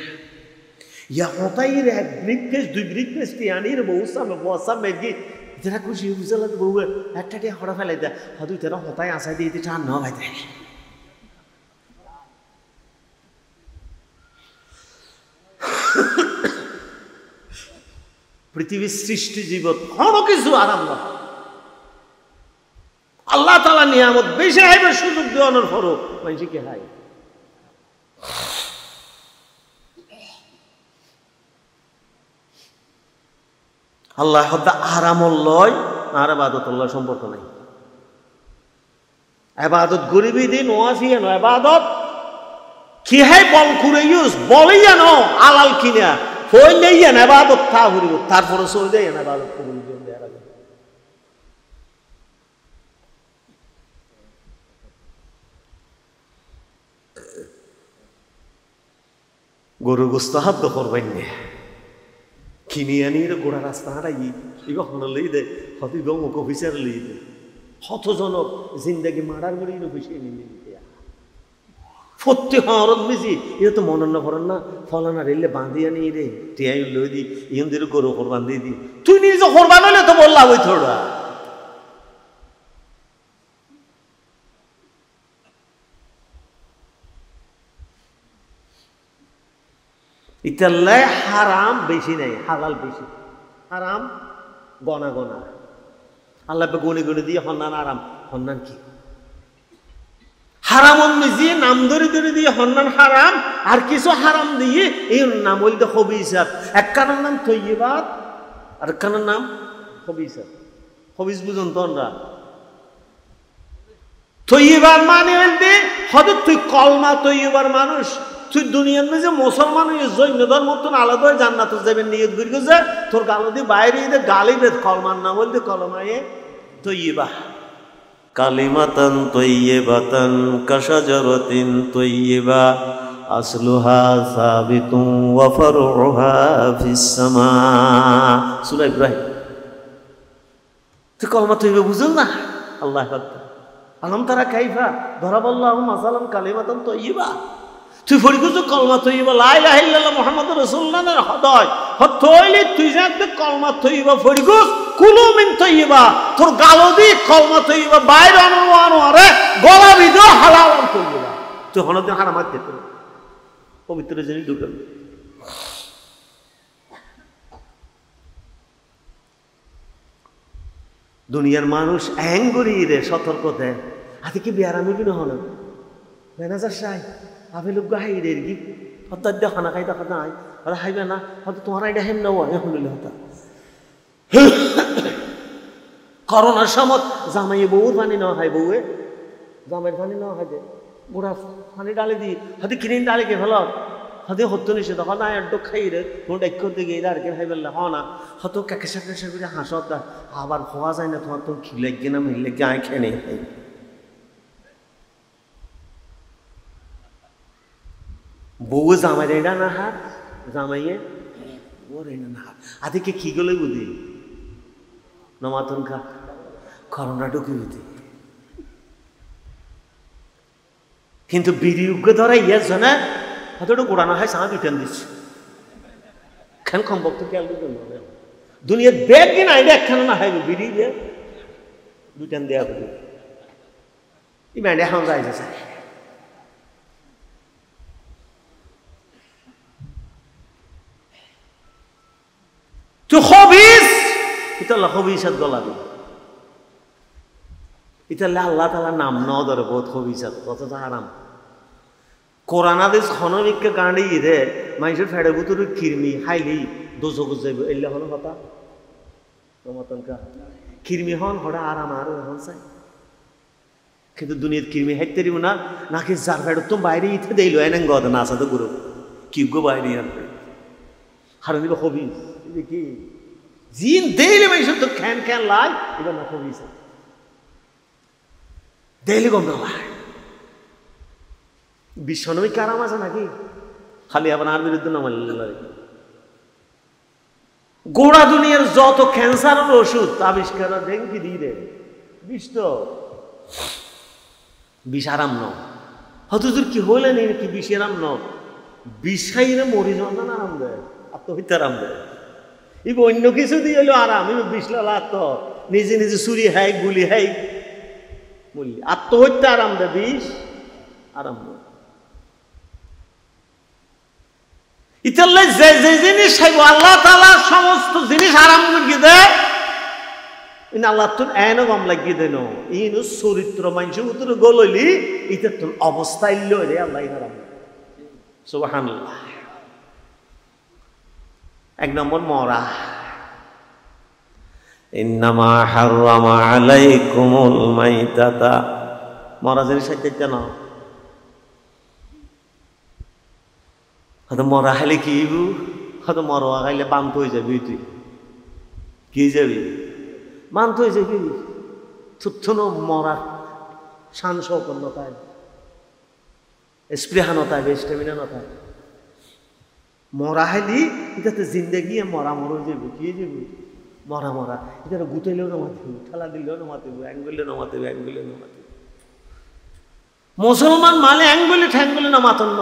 ইয়া হতাই রে 1 ব্রিফকেস 2 ব্রিফকেস টিয়ানির বউ সামনে বসা মেগি যারা খুশি বুঝলা বউ একটা টিয়া হড়া ফেলাই দেয় হয়তো তারা হতাই আসাই দিয়ে টান না ভাই দেয় পৃথিবীর সৃষ্টি জীবন কোনো কিছু আরাম না আল্লাহ তাআলা নিয়ামত বেশি হাইবে সুযোগ দেওয়ানোর পরও মানুষ কি হাই আল্লাহ হত্যা আরামল লয় আর আবাদত আল্লাহ সম্পর্ক নাই আবাদত গরিবী দিন ওয়াসিয়া নয় আবাদত কি হয় বল করে ইউজ বলেই জানো আলাল কিনা ফোন নেই জান আবাদত তা করিব তারপরে চলে যায় না আবাদত কবুল দেওয়ার আগে গরু গোস্ত হাত তো করবেন না কিনে আনি গোড়া রাস্তা হারাই এবার হন লই দে হত মুখ অফিসার লই দে হতজনক জিন্দাগি মারার করে অফিসে নিয়ে ফত্তি হরত বেশি এটা তো মনন্ন করেন না ফলানা রেলে বাঁধি আনি রে টিয়াই লই দি ইন্দির গরু কোরবান দিয়ে দি তুই নিজে কোরবান হলে তো বললাম ওই থোড়া ইতাল্লায় হারাম বেশি নাই হালাল বেশি হারাম গনা গনা আল্লাহ গনে গনে দিয়ে হন্নান আরাম হন্নান কি হারাম নিজে নাম ধরে ধরে দিয়ে হন্নান হারাম আর কিছু হারাম দিয়ে এই নাম বলতে খবিসাত এক কারণ নাম তৈবাত আর কারণ নাম খবিসাত খবিস বুঝুন তোমরা তৈবার মানে বলতে হয়তো তুই কলমা তৈবার মানুষ তুই দুনিয়ার মধ্যে মুসলমান জৈন ধর্ম মতন আলাদা হয়ে জান্নাত যাবেন নিয়ত করি যে তোর গালো দিয়ে বাইরে গালি বেদ কলমার নাম বলতে কলমায়ে তৈবা কালিমাতান তৈয়বাতান কাশাজারাতিন তৈয়বা আসলুহা সাবিতুন ওয়া ফারউহা ফিস সামা সূরা ইব্রাহিম তুই কলমা তৈবা বুঝল না আল্লাহ আকবার আলম তারা কাইফা দরাবাল্লাহু মাসালান কালিমাতান তৈয়বা তুই ফরিকুজ কলমা তৈবা লা ইলাহা ইল্লাল্লাহ মুহাম্মাদুর রাসূলুল্লাহর হদয় হতইলে তুই যাতে কলমা তৈবা ফরিকুজ কুলু মিন তৈবা তোর গালো দি কলমা তৈবা বাইরে আনো আরে গলা বিদো হালাল তৈবা তুই হনতে হারামাত দিত পবিত্র জেনে ঢুকাল দুনিয়ার মানুষ অ্যাঙ্গুরি রে সতর্ক দেয় আতে কি বিয়ারামি কিনা হলো ম্যানেজার সাহেব আপনি লোক গাই রে কি হঠাৎ দেখা না খাই দেখা নাই আর খাইবে না হয়তো তোমার আইডা হেম নেওয়া এখন হতা করোনার সময় জামাইয়ে বউর পানি নেওয়া হয় বউয়ে জামাইয়ের পানি নেওয়া হয় গোড়া পানি ডালে দি হয়তো কিনে ডালে কে ফেল হয়তো হতো নিষেধ হয় না একটু খাই রে তোমার ডাক করতে গিয়ে আর কে খাই ফেললে হ না হয়তো কেকেশা কেশা করে হাসত আবার খোয়া যায় না তোমার তো খিলে গিয়ে না মিললে গিয়ে আয় খেয়ে নেই বউ জামাই রেডা না হার জামাইয়ে ও রেডা না হার আদিকে কি গলে বুঝি নমাতন খা করোনা ঢুকি বুঝি কিন্তু বিড়ি উগ্রে ধরা ইয়ার জন্য হয়তো একটু গোড়ানো হয় সামা দুইটান দিচ্ছে কেন সম্ভব তো খেয়াল করতে দুনিয়ার ব্যাগ কিনা আইডা একখানা না হয় বিড়ি দিয়ে দুইটান দেওয়া বুঝি ই ব্যান্ড এখন যাইতেছে তো খবিস ইতাল্লাহ খবিসাত গলাবি ইতাল্লাহ আল্লাহ তাআলা নাম ন ধরে বহুত খবিসাত কত হারাম কোরআন হাদিস খনবিককে গাঁড়ি দে মানুষের ফেড়ে ভিতরে কিরমি হাইলি দোজক যাইব এলে হলো কথা মতনকা কিরমি হন হড়া আরাম আর হন চাই কিন্তু দুনিয়ার কিরমি হাইতে দিব না নাকি যার ফেড়ে তো বাইরে ইতে দেইল এনে গদ না আছে তো গুরু কি গো বাইরে আর হারাম দিব খবিস কি জিন দেইলে মানুষের তো খ্যান খ্যান লাই এবার না খবিস দেইলে গম না লাই বিশ্বনবী কারাম আছে নাকি খালি আপনার বিরুদ্ধে নামাল গোড়া দুনিয়ার যত ক্যান্সারের ওষুধ আবিষ্কার দেখি দিয়ে দেয় বিষ তো বিষ আরাম ন হতুজুর কি হইলেন কি বিষ আরাম ন বিষ খাইলে মরি যান না আরাম দেয় আত্মহত্যা আরাম দেয় ইব অন্য কিছু দিয়ে হইলো আরাম ইব বিষ লালা তো নিজে নিজে চুরি হাই গুলি হাই বললি আত্মহত্যা আরাম দেয় বিষ আরাম নয় ইতাল্লাই যে যে জিনিস খাইব আল্লাহ তাআলা সমস্ত জিনিস হারাম করে দেয় ইন আল্লাহ তুন এনো গম লাগিয়ে দেন ইন চরিত্র মানুষ উত্তর গলইলি ইতে তুন অবস্থা ইল্লো রে আল্লাহ হারাম সুবহানাল্লাহ এক নম্বর মরা ইন্নামা হারামা আলাইকুমুল মাইতাতা মরা জিনিস খাইতে না হয়তো মরা খাইলে কি হয়তো মরা খাইলে বান্ত হয়ে যাবি তুই কি যাবি বান্ত হয়ে যাবি থুথন মরা শান শৌকত নতায় স্পৃহা নতায় স্টেমিনা নতায় মরা খাইলি এটাতে জিন্দেগি মরা মর হয়ে যাবি কি যাবি মরা মরা এটা গুটাইলেও নমাতিব ঠেলা দিলেও নমাতিব অ্যাঙ্গুলে নমাতিব অ্যাঙ্গুলে নমাতিব মুসলমান মানে অ্যাঙ্গুলি ঠ্যাঙ্গুলি না মাতন ন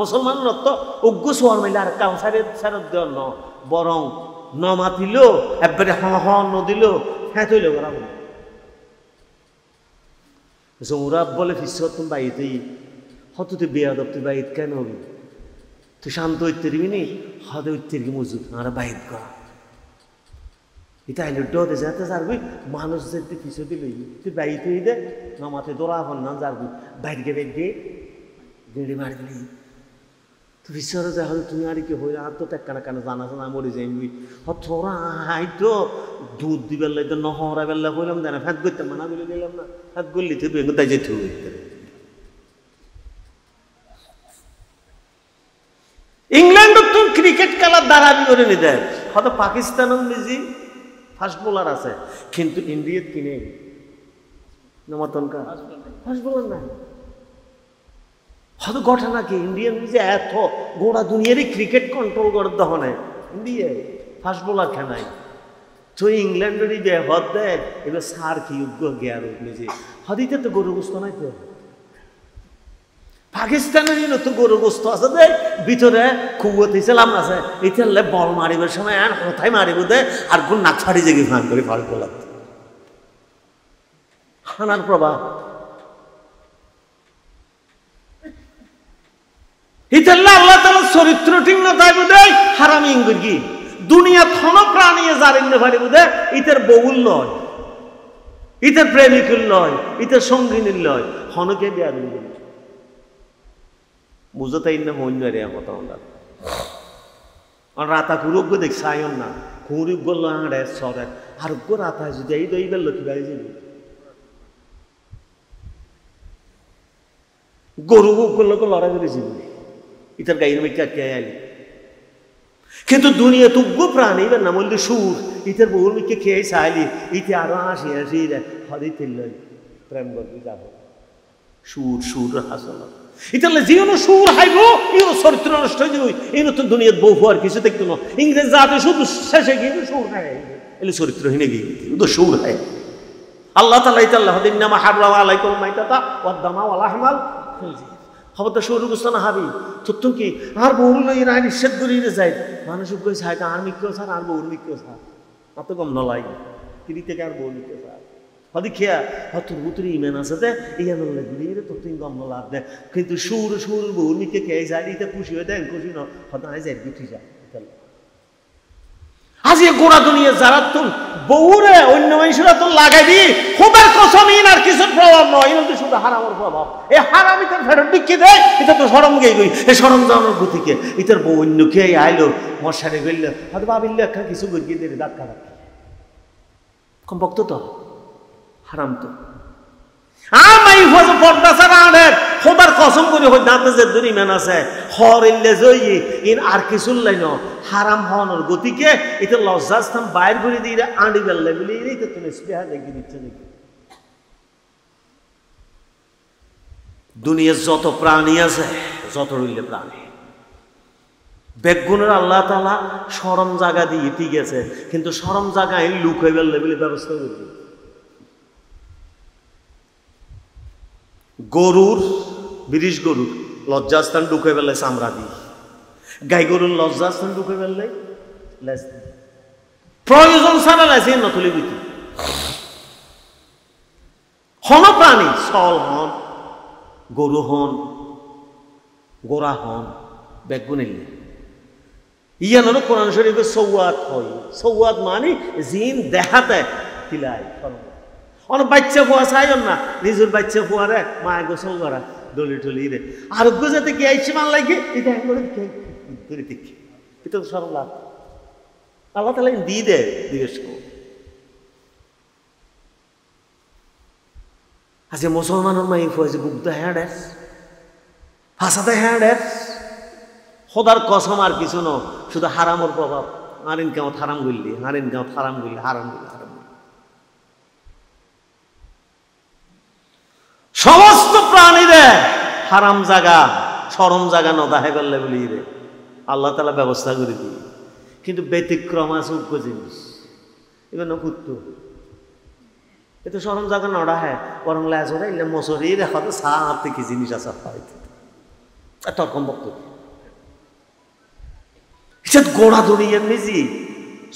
মুসলমান রক্ত উগ্র সোয়ার মিলে আর কাউসারে ফেরত দেওয়ার ন বরং ন মাতিল একবারে হ নদিল হ্যাঁ তৈল করাবো ওরা বলে ফিস তুমি বাইতেই হত তুই বেয়াদব তুই বাইত কেন হবি তুই শান্ত হইতে দিবি নি হদে উঠতে কি মজুদ আর বাইত করা এটা আইলে ডোতে যেতে যাবি মানুষ যেতে পিছু দিল তুই বাইতে দে না মাথায় দৌড়া হন না যাবি বাইরে বেগে গেড়ে মারি দিলি তুই ঈশ্বরে যা হলে তুমি আর কি হইলে আর তো টেক্কা কানে জানা জানা মরে যাইবি তোরা হাই তো দুধ দিবার লাগে নহরা বেলা কইলাম না ফ্যাট করতে মানা বলে দিলাম না ফ্যাট করলি তুই বেঙ্গু তাই যেতে ইংল্যান্ড তো ক্রিকেট খেলার দাঁড়াবি করে নি দেয় হয়তো পাকিস্তানও নিজে ফাস্ট বোলার আছে কিন্তু ইন্ডিয়াত কিনে নমাতনকা ফাস্ট বোলার নাই হয়তো ঘটনা কি ইন্ডিয়ান নিজে এত গোড়া দুনিয়ারই ক্রিকেট কন্ট্রোল করার দহ নাই ইন্ডিয়ায় ফাস্ট বোলার খেনাই তো ইংল্যান্ডেরই হদ দেয় এবার সার কি যোগ্য গিয়ার নিজে হদিতে তো গরু গোস্ত নাই তো পাকিস্তানেরই নতুন গরু গোস্ত আছে দে ভিতরে খুবতে ছিলাম আছে এটা বল মারিবার সময় আর কোথায় মারিব দে আর কোন নাক ছাড়ি জেগে ফান করে ফাল গোলাপ হানার প্রভাব ইতাল্লাহ আল্লাহ তাআলা চরিত্র ঠিক না তাই বুঝে হারামি ইঙ্গুর কি দুনিয়া থন প্রাণী জারিন না পারিব দে ইতার বহুল নয় ইতার প্রেমিকুল নয় ইতার সঙ্গিনীর নয় হনকে বিয়া দিল বুঝতাই না মন রে কথা আমরা আর রাতা কুরুক দেখ সায়ন না কুরুক গল আড়ে সরে আর গো রাতা যদি এই দইবার লক্ষ্মী বাড়ি যাবি গরু গুলো লড়াই করে যাবি ইতার গাইয়ের মেয়ে কে আলি কিন্তু দুনিয়া তুগ্য প্রাণী এবার নাম বললে সুর ইতার বহুর মেয়েকে খেয়ে চাইলি ইতে আরো হাসি হাসি হদি তেল প্রেম করবি যাবো সুর সুর হাসল ইতালে জীবনে সুর হাইব ইও চরিত্র নষ্ট হয়ে যাবে এই নতুন দুনিয়াত বহু আর কিছু দেখতো না ইংরেজ জাতি শুধু শেষে গিয়ে সুর হাই এলে চরিত্রহীনে গিয়ে তো সুর হাই আল্লাহ তাআলা ইতাল্লাহ ইন্নামা হারামা আলাইকুম মাইতাতা ওয়াদ দামা ওয়াল আহমাল খবরটা সৌর গুস্তানা হাবি তো কি আর বহু লই রায় নিষেধ করিয়ে যায় মানুষ কই চাই আর মিক্কেও স্যার আর বহুর মিক্কেও স্যার এত কম নলাই তিনি থেকে আর বহু মিক্কেও স্যার হদি খেয়া তোর ভিতরে ইমান আছে দে ইয়ান লাগলি রে তো তুই গম লাভ দে কিন্তু সুর সুর ভূমিকে কে যাইতে খুশি হয়ে দেন খুশি ন হদ আই যাই বিটি যা আজ এই গোড়া দুনিয়া যারা তুই বউরে অন্য মানুষরা তো লাগাই দি খোদার কসম ইন আর কিছু প্রভাব নয় ইন তো শুধু হারামের প্রভাব এই হারামি তোর ফেরত দিকে দেয় এটা তো শরম গেই গই এই শরম জানার গতিকে ইতার বউ অন্য কে আইলো মশারে গইল হয়তো ভাবিল একটা কিছু গিয়ে দিয়ে ধাক্কা ধাক্কা কম বক্ত তো হারাম তো আমাই ফজর পর্দা ছাড়া আনের খোদার কসম করে হই দাঁতে যে দুনিমান আছে হরিল্লে জয়ী ইন আর কিছু লাইন হারাম হওয়ানোর গতিকে এটা লজ্জাস্থান বাইর করে দিয়ে আঁড়ি বেললে বলে এটা তুমি স্পেহা দেখি দিচ্ছে নাকি দুনিয়ার যত প্রাণী আছে যত রইলে প্রাণী বেগুনের আল্লাহ তাআলা শরম জায়গা দিয়ে ঠিক আছে কিন্তু শরম জায়গায় লুক হয়ে বেললে বলে ব্যবস্থা করবে গরুর বিরিশ গরুর লজ্জাস্থান ঢুকে ফেললে চামড়া দিই গাই গরুর লজ্জাস্থান ঢুকে ফেললে প্রয়োজন ছাড়া লাইছে নতুলি বিটি হন প্রাণী সল হন গরু হন গোড়া হন বেগুন এলে ইয়ানোর কোরআন শরীফে সৌয়াদ হয় সৌয়াদ মানে জিন দেখাতে কিলাই অনেক বাচ্চা ফুয়া চাইন না নিজের বাচ্চা ফুয়ারে মায়ের গোসল করা ডলি টলি রে আরোগ্য যাতে কি আইসি মান লাগে এটা করে দেখি এটা তো সরম লাভ আল্লাহ তালা দিয়ে দেয় জিজ্ঞেস কর আজকে মুসলমানের মাই ফুয়াছে বুকটা হ্যাঁ ড্যাস ভাষাতে হ্যাঁ ড্যাস খোদার কসম আর কিছু ন শুধু হারামর প্রভাব হারিন কেমন হারাম গইলি হারিন কেমন হারাম গইলি হারাম গইলি হারাম সমস্ত প্রাণীরে হারাম জায়গা শরম জায়গা নদাহে গেলে বলি রে আল্লাহ তালা ব্যবস্থা করে দিই কিন্তু ব্যতিক্রম আছে উগ্র জিনিস এবার নকুত্ত এ তো শরম জায়গা নড়া হ্যাঁ বরং লাজ ওরা এলে মশরি রেখা তো সাথে কি জিনিস আছে আর তর্কম বক্তব্য গোড়া দড়িয়ে নিজে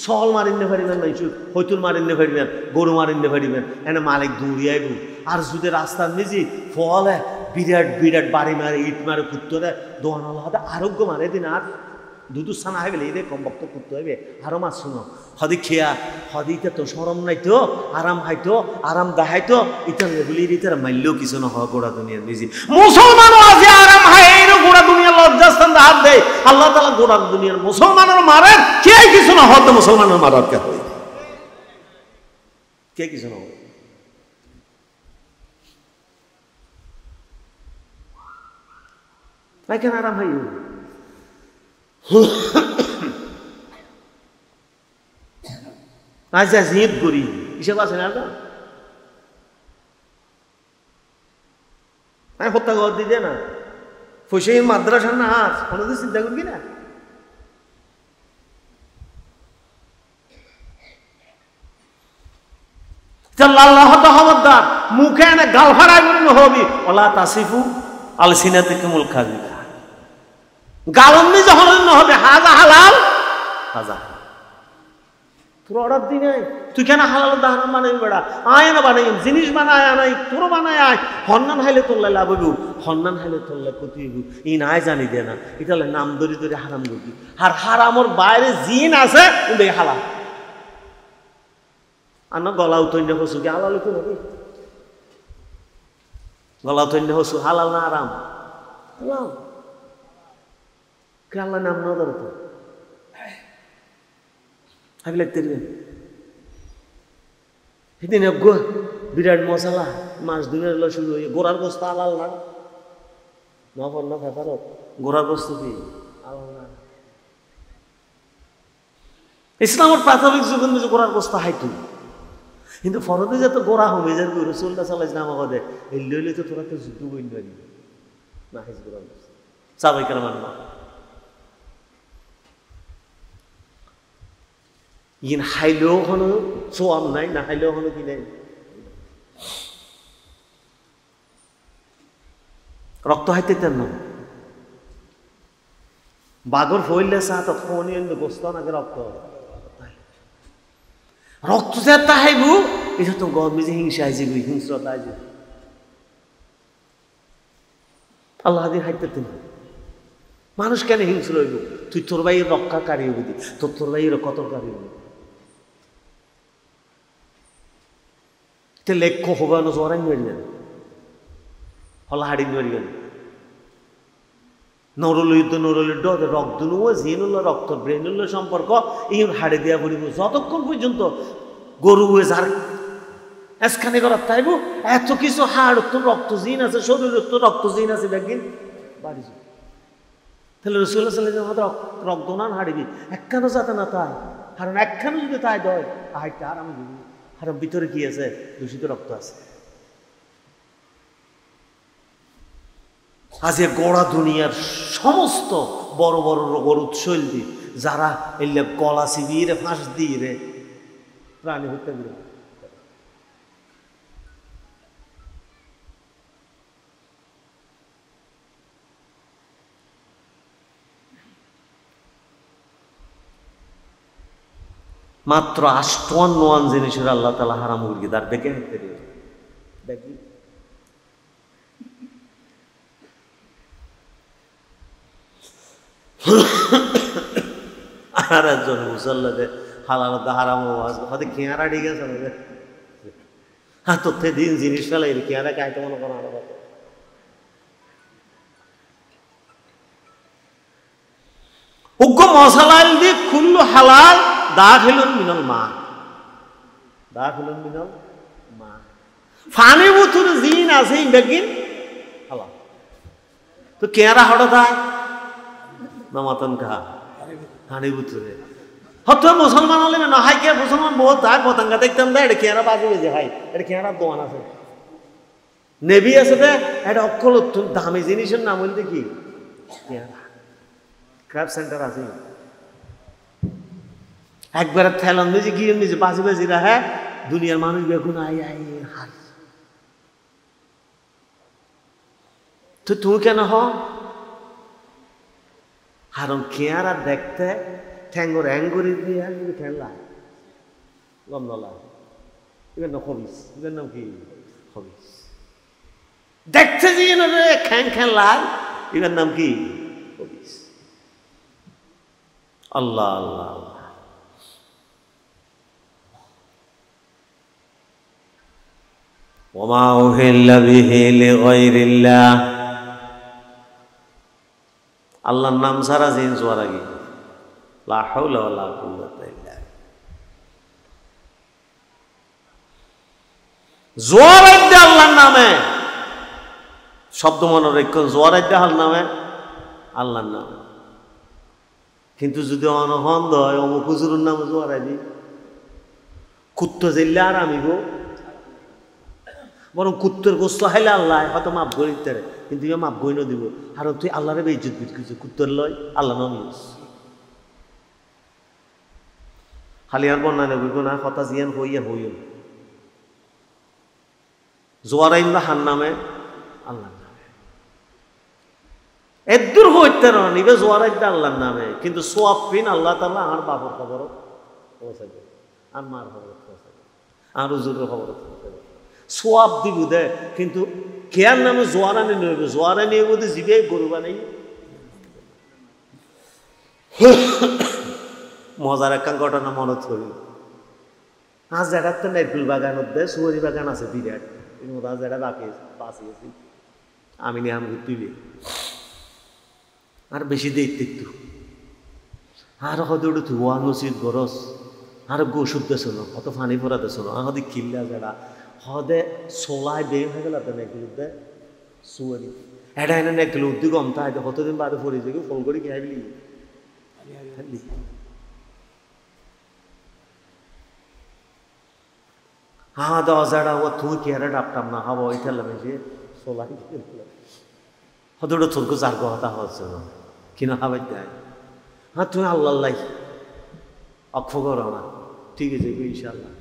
সল মারিনে পারিবেন না হয়তুল মারিনে পারিবেন গরু মারিনে পারিবেন এনে মালিক দৌড়িয়াইব আর যদি রাস্তার নিজে ফলে বিরাট বিরাট বাড়ি মারে ইট মারে কুত্তরে দোয়ানাল হাতে আরোগ্য মারে দিন আর দুধ সানা হয়ে গেলে এই কম বক্ত করতে হবে আরো মাছ শুনো হদি খেয়া হদিতে তো সরম নাইতো আরাম হাইতো আরাম দাহাইতো ইতার বলি ইতার মাইলেও কিছু না হয় গোড়া দুনিয়ার নিজে মুসলমানও আছে আরাম হাই এরও গোড়া দুনিয়ার লজ্জাস্থান হাত দেয় আল্লাহ তালা গোড়া দুনিয়ার মুসলমানের মারেন কে কিছু না হতো মুসলমানের মারার কে হয় কে কিছু না হয় কেন আরাম হাই আজ জিদ করি হিসেব আছে না আমি হত্যা ঘর দিতে না ফসে মাদ্রাসা না আজ কোনোদিন চিন্তা করবি না আল্লাহ খবরদার মুখে এনে গাল ফাড়াই করে হবি ওলা তাসিফু আলসিনা থেকে মূল খাবি গালন্দি যখন হবে হাজা হালাল হাজা তোর অর্ডার দি নাই তুই কেন হালাল দাহানা বানাবি বেড়া আয় না বানাই জিনিস বানায় আনাই তোর বানায় আয় হন্নান হাইলে তোরলে লাভ হইব হন্নান হাইলে তোরলে ক্ষতি হইব ই নাই জানি দে না এটা নাম ধরি ধরে হারাম করবি আর হারামর বাইরে জিন আছে ওদের হালাল আর না গলা উতন্য হসু কি হালাল তো হবে গলা উতন্য হসু হালাল না আরাম হালাল আল্লাহ নাম না ধরো তো আমি লাগতে দিবেন সেদিন বিরাট মশলা মাছ দুনিয়ার শুরু হয়ে গোড়ার বস্তু আলাল না নফর না ফেফারত গোড়ার বস্তু কি আলাল না ইসলামের প্রাথমিক যুগে যে গোড়ার বস্তু হাইতু কিন্তু ফরদে যে তো গোড়া হবে যে রসুলটা চালাইছে না আমাকে এই লইলে তো তোরা তো যুদ্ধ বইন পারি না হাইজ গোড়ার বস্তু চাবাই কেন মানবা ইন হাইলেও কোনো সোয়াম নাই না হাইলেও কোনো কি নাই রক্ত হাইতে তেন বাগর ফইলে চা তো ফোন গোস্ত নাকি রক্ত রক্ত যে তাহাইবু এটা তো গর্বে যে হিংসা আইজিবি, হিংস্রতা আইজিবি। আল্লাহ হাদির হাইতে তুমি মানুষ কেন হিংস্র হইব? তুই তোর ভাইয়ের রক্ষাকারী হবি, তোর ভাইয়ের কতকারী হবি। লেখ্য হবানো জোয়ারাই মেরবেন, হলা হাড়ি মেরবেন। নরলুদ্ধ নরলুদ্ধ রক্ত নুয়া জিন হল রক্ত ব্রেন হল সম্পর্ক এই হাড়ে দিয়া পড়িব যতক্ষণ পর্যন্ত গরু হয়ে যার এসখানে করার তাইব এত কিছু হাড় তো রক্ত জিন আছে, শরীরের তো রক্ত জিন আছে, দেখবেন বাড়ি যাব। তাহলে রসুল্লাহ সাল্লাল্লাহু আলাইহি ওয়াসাল্লাম রক্ত না হাড়িবি একখানো যাতে না তাই, কারণ একখানো যদি তাই দয় হাইটা আরাম দিবি। আর ভিতরে কি আছে? দূষিত রক্ত আছে। আজ গোড়া দুনিয়ার সমস্ত বড় বড় রোগের উৎসল্লি যারা এলে গলা চিবিয়ে ফাঁস দিয়ে রে প্রাণী হত্যা করে। মাত্র 58 জিনিসের আল্লাহ তাআলা হারাম করে তার দেখে হেঁটে দিয়ে দেখি আর একজন মুসল্লাতে হালাল হারাম হয়তো খেয়ারা ঠিক আছে তোর দিন জিনিস ফেলে খেয়ারা খাইতে মনে করো আরো উগ্র মশালাল দিয়ে খুল্লু হালাল দাখিলুন মিনাল মা, দাখিলুন মিনাল মা। ফানি বুতুর জিন আছে বেগিন হালাল তো কেয়ারা হঠাৎ না মাতন খা ফানি বুতুরে হত মুসলমান হলে না হাই কে মুসলমান বহুত দাগ পতঙ্গা দেখতাম দে এটা কেয়ারা বাজে যে হাই এটা কেয়ারা দোয়ান আছে নেভি আছে দে এটা অকল দামি জিনিসের নাম বলতে কি কেয়ারা ক্র্যাব সেন্টার আছে একবার থেলান নিজে গিয়ে নিজে বাজি বাজিরা হ্যাঁ দুনিয়ার মানুষ বেগুন আই আই হার তো তুমি কেন হ হারম কেয়ারা দেখতে ঠ্যাঙ্গর অ্যাঙ্গুরি দিয়ে খেলা গম নলা এবার না হবিস এবার নাম কি হবিস দেখতে যে খ্যাং খ্যাং লাল এবার নাম কি হবিস। আল্লাহ আল্লাহ আল্লাহ ওমা উহিল্লা বিহি লিগাইরিল্লাহ আল্লাহর নাম ছাড়া জিন জোয়ারা গিয়ে লা হাওলা ওয়ালা কুওয়াতা ইল্লা জোয়ারাইদ্দা আল্লাহর নামে শব্দ মনে রেখো জোয়ারাইদ্দা আল্লাহর নামে আল্লাহর নামে কিন্তু যদি অনহন্দ হয় অমুক হুজুরের নামে জোয়ারাই দি কুত্তো জেললে আর আমি গো বরং কুত্তর গোস্ত হাইলে আল্লাহ হয়তো মাপ করে দিতে কিন্তু মাপ গই না দিব আর তুই আল্লাহরে বেইজ্জত করছিস কুত্তর লয় আল্লাহ নামিস খালি আর বন্যা নেব না কথা জিয়ান হইয়া হইও জোয়ারাইন বা হার নামে আল্লাহ নামে এদূর হইতে নিবে জোয়ারাইন আল্লাহর নামে কিন্তু সোয়াব পিন আল্লাহ তাআলা আর বাবার খবর পৌঁছাবে আর মার খবর পৌঁছাবে আর হুজুরের খবর পৌঁছাবে সোয়াব দিব দে কিন্তু কেয়ার নামে জোয়ারানি নইবে জোয়ারানি বলতে জিবে গরু বানাই মজার একটা ঘটনা মনত করি আজ জায়গার তো নাইকুল বাগান দেয় সুয়ারি বাগান আছে বিরাট আজ জায়গা বাকি বাঁচিয়েছি আমি নিয়ে আমি তুলি আর বেশি দেখতে একটু আর হয়তো ওটা ধোয়া নসিদ গরস আর গো শুদ্ধে শোনো কত ফানি পড়াতে শোনো আর হতে কিল্লা যারা হদে সোলায় বের হয়ে গেল নেকলুদ্দে সুয়ারি এটা এনে নেকলুদ্দি কম তাই কতদিন বাদে পড়ে যাবে ফোন করে কি হাইবলি হ্যাঁ দশাটা ও তুই কেয়ারে ডাপটাম না হবো ওই খেলাম যে সোলাই হয়তো ওটা তোর যার কথা হচ্ছে না কিনা হাবাই দেয় হ্যাঁ তুমি আল্লাহ অক্ষ করো না ঠিক আছে ইনশাল্লাহ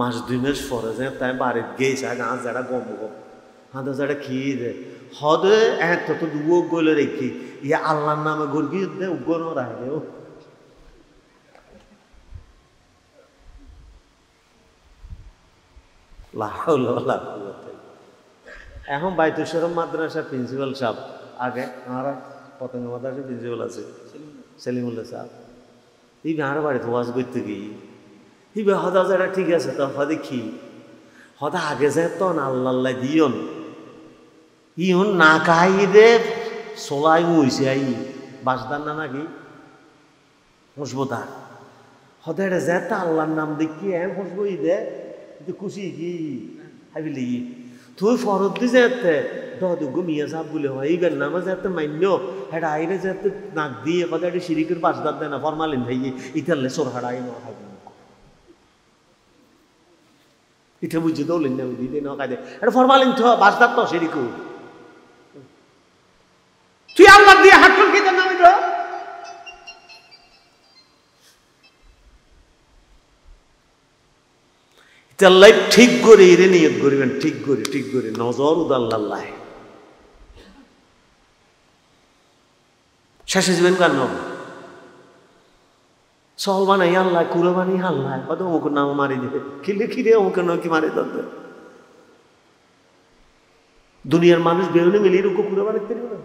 মাস 2 মাস পরে যে তাই বাড়িতে গেছে গাছ যারা গম গম হাতে যারা খেয়ে দেয় হদে এত তো দুও গলে রেখি ইয়ে আল্লাহর নামে গর্গি দে উগ্র রাখে ও লা হাওলা ওয়ালা কুওয়াতা। এখন বাইতুল শরম মাদ্রাসার প্রিন্সিপাল সাহেব, আগে আর পতঙ্গ মাদ্রাসার প্রিন্সিপাল আছে সেলিমুল্লাহ সাহেব, এই আর বাড়িতে ওয়াজ করতে গিয়ে এই হদা যারা ঠিক আছে তো হদে কি হদা আগে যায় তো আল্লাহ আল্লাহ দিয়ন ইহন না কাহি দে সোলাই হইছে আই বাসদার না নাকি হসবো তার হদে যে তা আল্লাহর নাম দেখি এম হসবো ই দে খুশি কি ভাবিলি তুই ফরত দি যেতে দু মিয়া সাহেব বলে হয় এইবার নামা যেতে মান্য হেটা আইরে যেতে নাক দিয়ে কথা একটা সিরিকের বাসদার দেয় না ফরমালিন ভাইয়ে ইতালে সোর হাড়াই না খাবি এটা বুঝে দৌলেন না দিদি না কাজে এটা ফরমালিন তো বাসদার তো সিরিকু তুই আল্লাহ দিয়ে হাঁটল খেতে নামে তো আল্লাহ ঠিক করে এরে নিয়ত করিবেন ঠিক করে নজর উদাল্লাহ শেষে যাবেন কেন সল বানাই আল্লাহ কুড়ো বানাই আল্লাহ কত অমুক নাম মারি দেবে খিলে খিরে অমুক নাকি মারি দিতে দুনিয়ার মানুষ বেরোনে মিলিয়ে ওকে কুড়ো বানাইতে পারিব না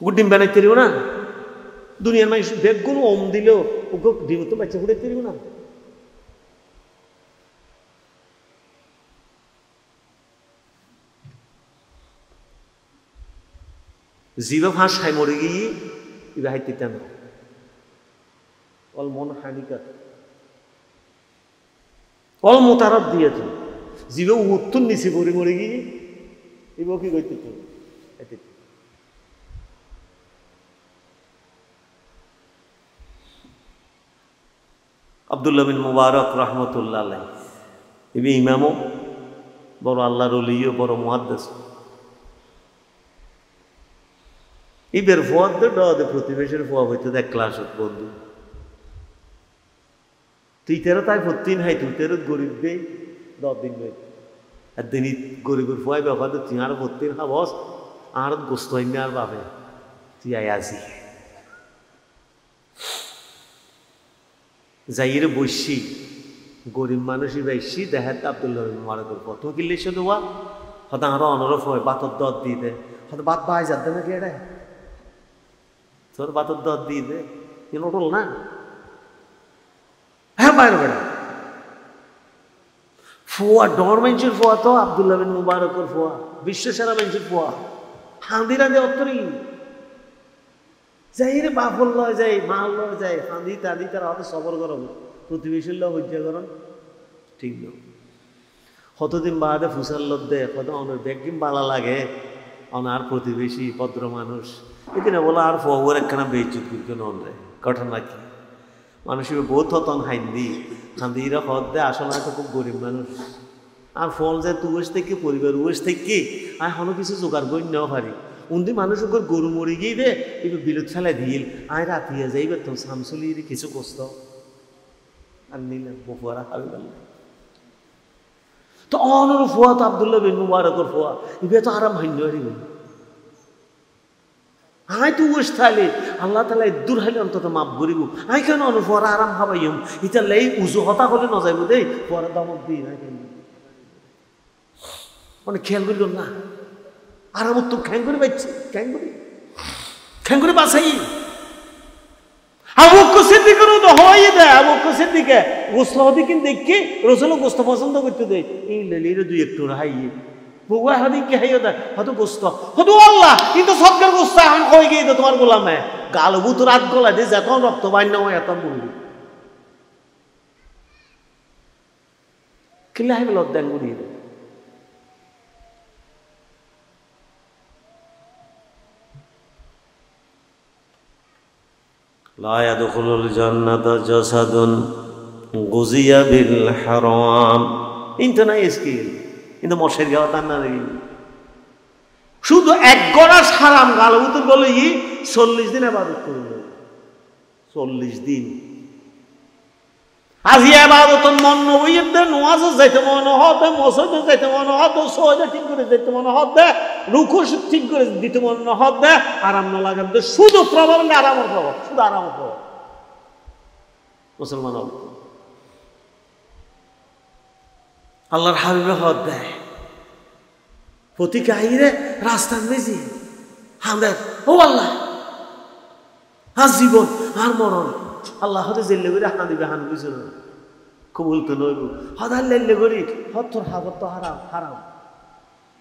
ওকে ডিম বানাইতে পারিব না দুনিয়ার মানুষ বেগগুলো ওম দিলেও ওকে ডিম তো বাচ্চা ফুটাইতে পারিব না জীব ভাষায় মরে গিয়ে এবার হাইতে তেন অল মন হানিকার অল মোতারত দিয়েছে জীব উত্তর নিচে পড়ে মরে গিয়ে এবার কি করতে আব্দুল্লাহ বিন মুবারক রহমতুল্লাহ আলাইহি ইবি ইমামও বড় আল্লাহর ওলিও বড় মুহাদ্দিস ইবের ফোয়াদ দে প্রতিবেশের ফোয়া হইতে দেখ ক্লাস বন্ধু তুই তেরো তাই ভর্তিন হাই তুই তেরো গরিব দে 10 দিন হইতে আর দিন গরিবের ফোয়াই ব্যাপার তুই আর ভর্তিন হা বস আর গোস্ত হইনি আর পাবে তুই আই আসি যাইরে বসছি গরিব মানুষই বাইসি দেখাতে আব্দুল্লাহ মুবারকের কত কিনলে সে দেওয়া হয়তো আরো অনরফ হয় বাতর দর দিয়ে দেয় হয়তো বাত বাই যাতে নাকি এটা তোর বাতর দর দিয়ে দে নোটল না হ্যাঁ বাইরে বেড়া ফোয়া ডর মানুষের ফোয়া তো আব্দুল্লাহ বিন মুবারকের ফোয়া বিশ্বসেরা মানুষের ফোয়া হাঁদি রাঁধে অত্তরি যাই রে বাপল লয় যায় মাল লয় যায় হাঁদি তাদি তারা হয়তো সবর গরম প্রতিবেশীর লয় হজ্জা গরম ঠিক না কতদিন বাদে ফুসার লোক দে কত অনেক ব্যাগিম বালা লাগে অনার প্রতিবেশী ভদ্র মানুষ এদিনে বলো আর ফোয়ার একখানা বেইচুত কিন্তু অনরে ঘটনা কি মানুষের বহুত হতন হান্দিরা হদ দেয় আসলে তো খুব গরিব মানুষ আর ফল যায় তুষ থেকে পরিবার উস থেকে আর এখনো কিছু জোগাড় করে নেওয়া পারি উন্দি মানুষ ওর গরু মরে গিয়ে দে এবার বিলুত ফেলে দিল আয় রাতিয়া যাইবে তো শামসুলি কিছু কষ্ট আর নিলাম বফুয়ারা খাবি পারলে তো অনর ফোয়া তো আব্দুল্লাহ বিন মুবারকের ফোয়া এবার তো আরাম হাইন্য হারিবে আয় তু উস থাইলে আল্লাহ তালা দূর হাইলে অন্তত মাপ করিব আই কেন অনু ফোয়ারা আরাম খাবাইম এটা লাই উজু হতা হলে ন যাইব দেই ফোয়ারা দামক দিই না কেন অনেক খেয়াল করিল না আরামত তো খ্যাং করে পাইছে খ্যাং করে বাসাই আবু সিদ্দিকের তো হয় দেয় আবু সিদ্দিকে গোস্ত হতে কিন্তু দেখি রসুল গোস্ত পছন্দ করতে দেয় এই লেলির দুই একটু হাইয়ে বগুয়া হাদি কি হাইয়ে দেয় হয়তো গোস্ত হয়তো আল্লাহ কিন্তু সবকার গোস্ত এখন হয়ে গিয়ে তো তোমার গোলামে গালবু তো রাত গলা দিয়ে যত রক্ত বান্য হয় এত বলবি কিলে হাইবে লদ্দান গুড়িয়ে দেয় লা ইয়াদখুলুল জান্নাতা জাসাদুন গুজিয়া বিল হারাম ইনতো নাই স্কিল কিন্তু মশের গাওয়া তার না শুধু এক গড়া হারাম গালবুতুর বলে 40 দিন ইবাদত করবে 40 দিন আজি ইবাদত মন নইতে নামাজ যাইতে মন হবে মসজিদে যাইতে মন হবে সওজা ঠিক করে যাইতে মন হবে রুকু ঠিক করে দিতে মন হবে আরাম না লাগাবে শুধু প্রভাব না আরাম প্রভাব শুধু আরাম প্রভাব মুসলমান আল্লাহর হাবিবে হদ দেয় প্রতি কাহিরে রাস্তার মেজি আমাদের ও আল্লাহ আর জীবন আর মরণ আল্লাহ হতে জেলে করে হানা দিবে হান বুঝো না কবুল তো নইব হদার লেলে করি হদ তোর হাবত তো হারাম হারাম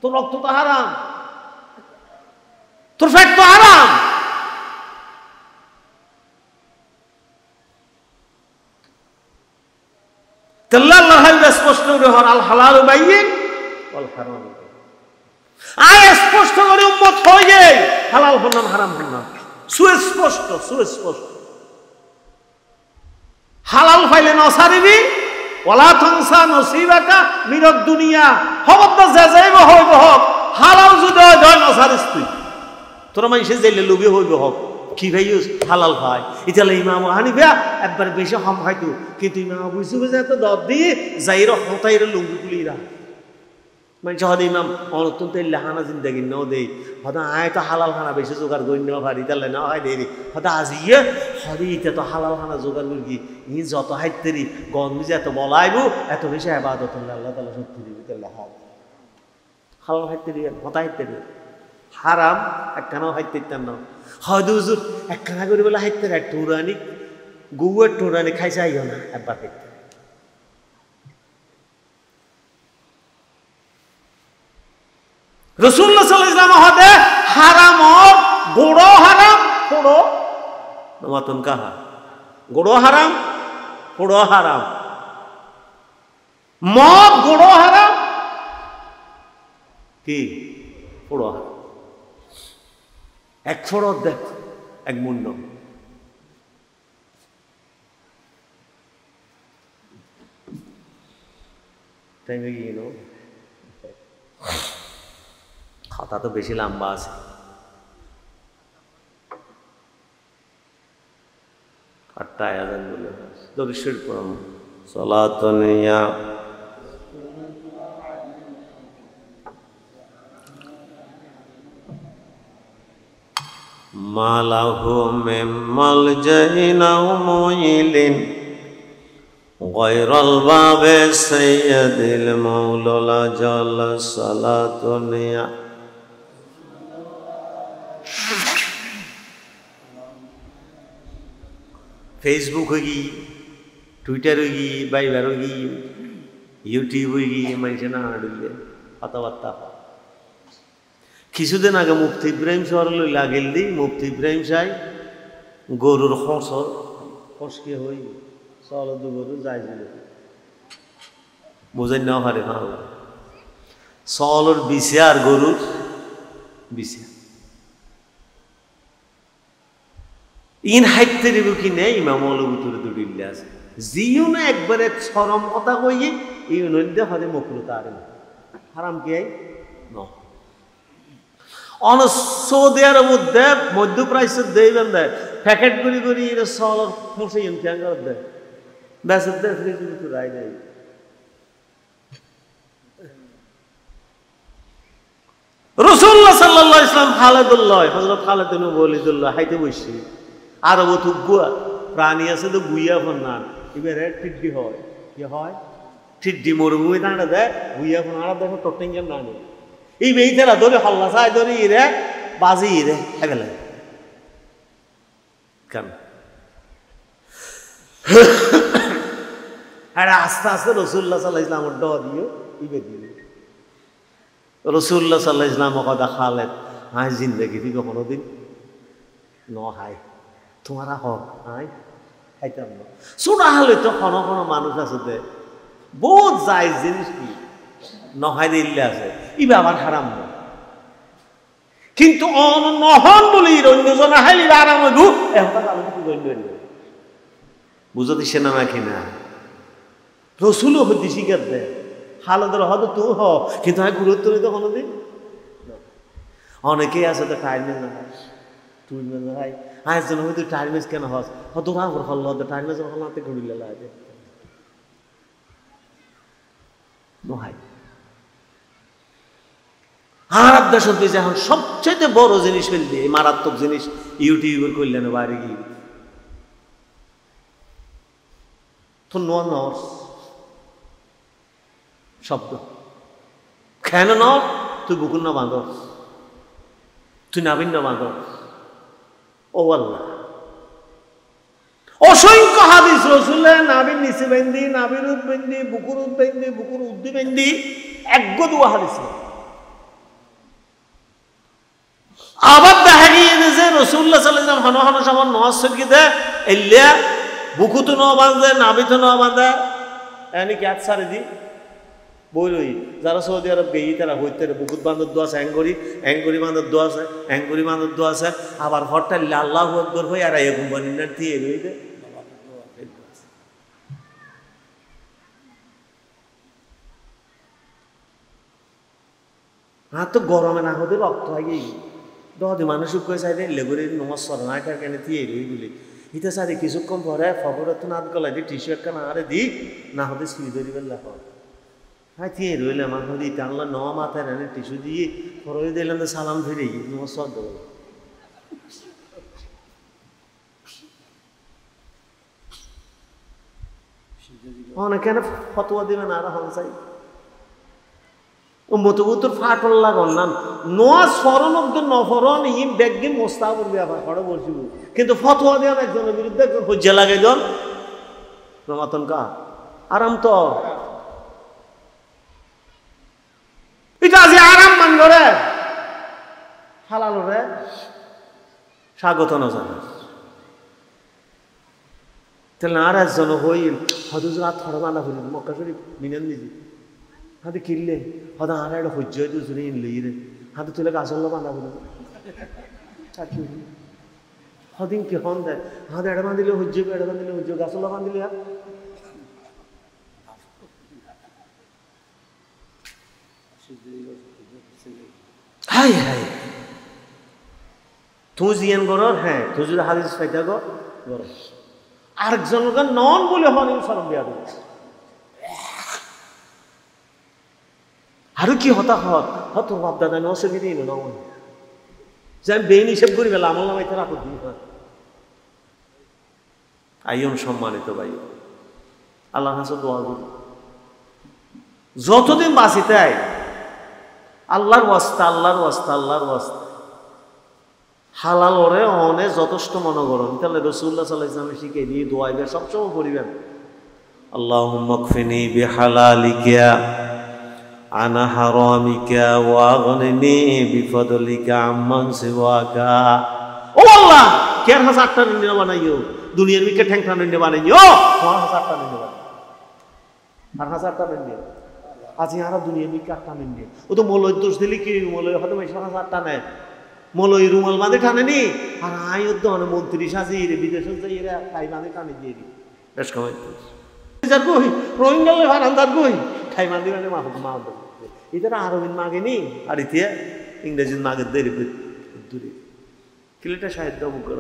তোর রক্ত তো হারাম তোর ফ্যাট তো হারাম আল্লাহ স্পষ্ট করে হন আল হালাল বাইয়িন ওয়াল হারাম আয় স্পষ্ট করে উম্মত হয়ে হালাল হন হারাম হন সুস্পষ্ট সুস্পষ্ট হালাল ফাইলে নসারিবি ওয়ালা তানসা নসিবাকা মিনাদ দুনিয়া খবরদার যা যাইব হইব হক হালাল যদি হয় নসারিস তুই তোরা মানুষে যাইলে লোভী হইব হক কি ভাই হালাল ভাই ইতালে ইমাম হানিফা একবার বেশি হাম হয়তো কিন্তু ইমাম আবু ইউসুফ এত দব দিয়ে যাইর হতাইর লুঙ্গি কুলিরা মানে হদে ইমাম অনন্তন্ত লাহানা জিন্দাগি নাও দেই হদা আয় তো হালাল খানা বেশি জোগাড় করি নেওয়া ভারি তাহলে না হয় দেরি হদা আজিয়ে হদে ইটা তো হালাল খানা জোগাড় করি ই যত হাইতেরি গন্ধ এত বলাইব এত বেশি আবাদত আল্লাহ তাআলা শক্তি দিবি তাহলে হালাল হাইতেরি হতা হাইতেরি হারাম একখানাও হাইতে না হয়তো হুজুর একখানা করে বলে হাইতে এক টুরানি গুয়ের টুরানি খাইছে আইও না একবার হাইতে রাসূলুল্লাহ সাল্লাল্লাহু আলাইহি ওয়াসাল্লাম হদে হারাম গোড়ো হারাম পোড়ো নমাতন কাহা গোড়ো হারাম পোড়ো হারাম মদ গোড়ো হারাম কি পোড়ো হারাম এক ফরদ দেখ এক মুন্ড টাইমে গিয়ে খাতা তো বেশি লম্বা আছে আটটা আয়াত বলে দরিদ্র পরম সালাতুনিয়া মালাহু মিম্মাল জাহিনাউ মুইলিন গায়রাল বাবে সাইয়্যিদিল মাওলানা জাল সালাতুনিয়া ফেসবুক হই টুইটার হই বাইবার হই ইউটিউব হই মানুষে না হাঁটলে কথাবার্তা কিছুদিন আগে মুফতি ইব্রাহিম শহর লাগেল দি মুফতি ইব্রাহিম সাহেব গরুর খসকে হই চল দু গরু যাই বোঝাই না হারে না চলর বিছে আর গরুর বিছে ইন হাইতে দেব কি নেই ইমাম অলবুতুরে দুটিলে আছে জিও না একবারে চরম কথা কইয়ে এই নদী হরে মকরুতা আর হারাম কি ন সৌদি মধ্যে মধ্যপ্রাচ্য দেবেন দেয় প্যাকেট করি করি এটা সল ফসে ক্যাঙ্গার দেয় বেসের দেয় ফ্রিজ তো রায় দেয় রাসূলুল্লাহ সাল্লাল্লাহু আলাইহি ওয়াসাল্লাম খালেদুল্লাহ হযরত খালেদ ইবনে ওয়ালিদুল্লাহ হাইতে বসছি আরব থুগুয়া প্রাণী আছে তো গুইয়া ফোন না এবারে টিড্ডি হয় কি হয় টিড্ডি মরুভূমি দাঁড়া দেয় গুইয়া ফোন আর দেখো টটিং না নেই এই মেয়েরা ধরে হল্লা চাই ধরে ইরে বাজি ইরে এবেলে কেন আর আস্তে আস্তে রাসূলুল্লাহ সাল্লাল্লাহু আলাইহি ওয়াসাল্লাম ড দিও ইবে দিও রাসূলুল্লাহ সাল্লাল্লাহু আলাইহি ওয়াসাল্লাম কথা খালেদ হাই জিন্দেগি দি কোনো দিন ন হাই তোমারা হক হাই খাইতাম না ছোটা হলে তো কোনো কোনো মানুষ আছে দে বহুত যায় জিনিস কি নহাই দিল্লে আছে ইবে আবার হারাম না কিন্তু নহন বলি অন্যজন হাইলি আরাম হইব এখন আমি কি গণ্য বুঝতে সে না নাকি না রসুলও হতে শিকার দেয় হালদের হয়তো তো হ কিন্তু আমি গুরুত্ব নিই তো কোনোদিন অনেকেই আছে তো টাইমেজ না হয় টুইমেজ না হয় আজ যেন হয়তো টাইমেজ কেন হস হয়তো রাগর হল হতো টাইমেজ হল হাতে ঘুরিলে লাগে নহাই আর দেশ এখন সবচেয়ে বড় জিনিস ফেলবে মারাত্মক জিনিস ইউটিউবের করলেন বাইরে গিয়ে তো নর্স শব্দ কেন ন তুই বুকুর না বাঁধ তুই নাবিন না বাঁধ ও আল্লাহ অসংখ্য হাদিস রসুলে নাবিন নিচে বেন্দি নাবির উদ বেন্দি বুকুর উদ বেন্দি বুকুর উদ্দি বেন্দি এক দুয়া হাদিস আবার দেখা গিয়ে যে রসুল্লাহ সাল্লাম হন হন সমান নওয়াজ শরীফে এলিয়া বুকু তো ন বাঁধে নাবি তো ন বাঁধে এনে ক্যাচ সারে দি বই যারা সৌদি আরব গেই তারা হইতে বুকুত বাঁধর দোয়া আছে অ্যাঙ্গুরি বাঁধর দোয়া আছে অ্যাঙ্গুরি বাঁধর দোয়া আছে আবার হরটা আল্লাহু আকবার হয়ে আর এরকম বানিনার দিয়ে রইতে হ্যাঁ তো গরমে না হতে রক্ত হয় গিয়ে দহদি মানুষ কয়ে চাই লেগুরি নমস্কার না কেন দিয়ে রইগুলি ইতে সারি কিছুক্ষণ পরে খবর তো নাত গলায় দিয়ে টিস্যু একটা না আরে দি না হতে সিঁড়ি ধরি বেলা হ্যাঁ দিয়ে রইলে আমার হদি টানলো ন মাথায় রানে টিস্যু দিয়ে পরে দিলাম তো সালাম ফিরে নমস্কার দেবো অনেকেন ফতোয়া দিবেন আর হন চাই ও মতবুতর ফাটল লাগন না নোয়া স্মরণ অব্দ নফরণ ই ব্যাগে মোস্তাবর ব্যাপার করে বলছিল কিন্তু ফতোয়া দেন একজনের বিরুদ্ধে একজন হজ্জা লাগাই দেন প্রমাতন কা আরাম তো এটা যে আরাম মান করে হালাল রে স্বাগত না জানা তাহলে আর একজন হইল হয়তো রাত থরা বানা করি মক্কা শরীফ মিনান দিদি হাতে কিনলে হয়তো আর একটা সহ্য হয়তো জুড়ে ইনলে রে হাতে তুলে গাছল বানা বলে হদিন কি হন দেয় হাতে এটা বাঁধিলে সহ্য এটা বাঁধিলে সহ্য গাছল বাঁধিলে হাই হাই তুই জিয়ান গরর হ্যাঁ তুই যদি হাদিস ফাইদা গর আরেকজনকে নন বলে হন সরম বিয়া আরো কি হতা হত বাপদাদা নসে দিন না যে আমি বেইন হিসেব করি বেলা আমল নামাইতে রাখো দিই আইন সম্মানিত ভাই আল্লাহ কাছে দোয়া করি যতদিন বাঁচিতে আয় আল্লাহর ওয়াস্তা আল্লাহর ওয়াস্তা আল্লাহর ওয়াস্তা হালাল ওরে অনে যথেষ্ট মনে করেন তাহলে রসুল্লাহ সাল্লাল্লাহু আলাইহি ওয়াসাল্লাম শিখে দিয়ে দোয়াইবে সবসময় পড়িবেন আল্লাহুম্মা কফিনি বিহালালিকা আনা হারামিকা ওয়া আগনিনি বিফদলিকা আম্মান সিওয়াকা ও আল্লাহ কেন হাজারটা নিন্দা বানাইও দুনিয়ার মিকে ঠ্যাংটা নিন্দা বানাইও তোমার হাজারটা নিন্দা বানাই আর হাজারটা নিন্দা আজ ইয়ারা দুনিয়ার মিকে একটা নিন্দা ও তো মলয় দোষ দিলি কি মলয় হয়তো মেশা হাজারটা নেয় মলয় রুমাল বাঁধে টানেনি আর আয়োধ্য মানে মন্ত্রী সাজিয়ে রে বিদেশে যাই রে খাই বাঁধে টানে দিয়ে দি বেশ কমাই যার কই রোহিঙ্গালে ভাড়ান্দার কই খাই বাঁধি মানে মা ইতারা আরবিন মাগেনি আর ইতিয়ে ইংরেজির মাগের দেরি দূরে কিলেটা সাহিত্য মুখর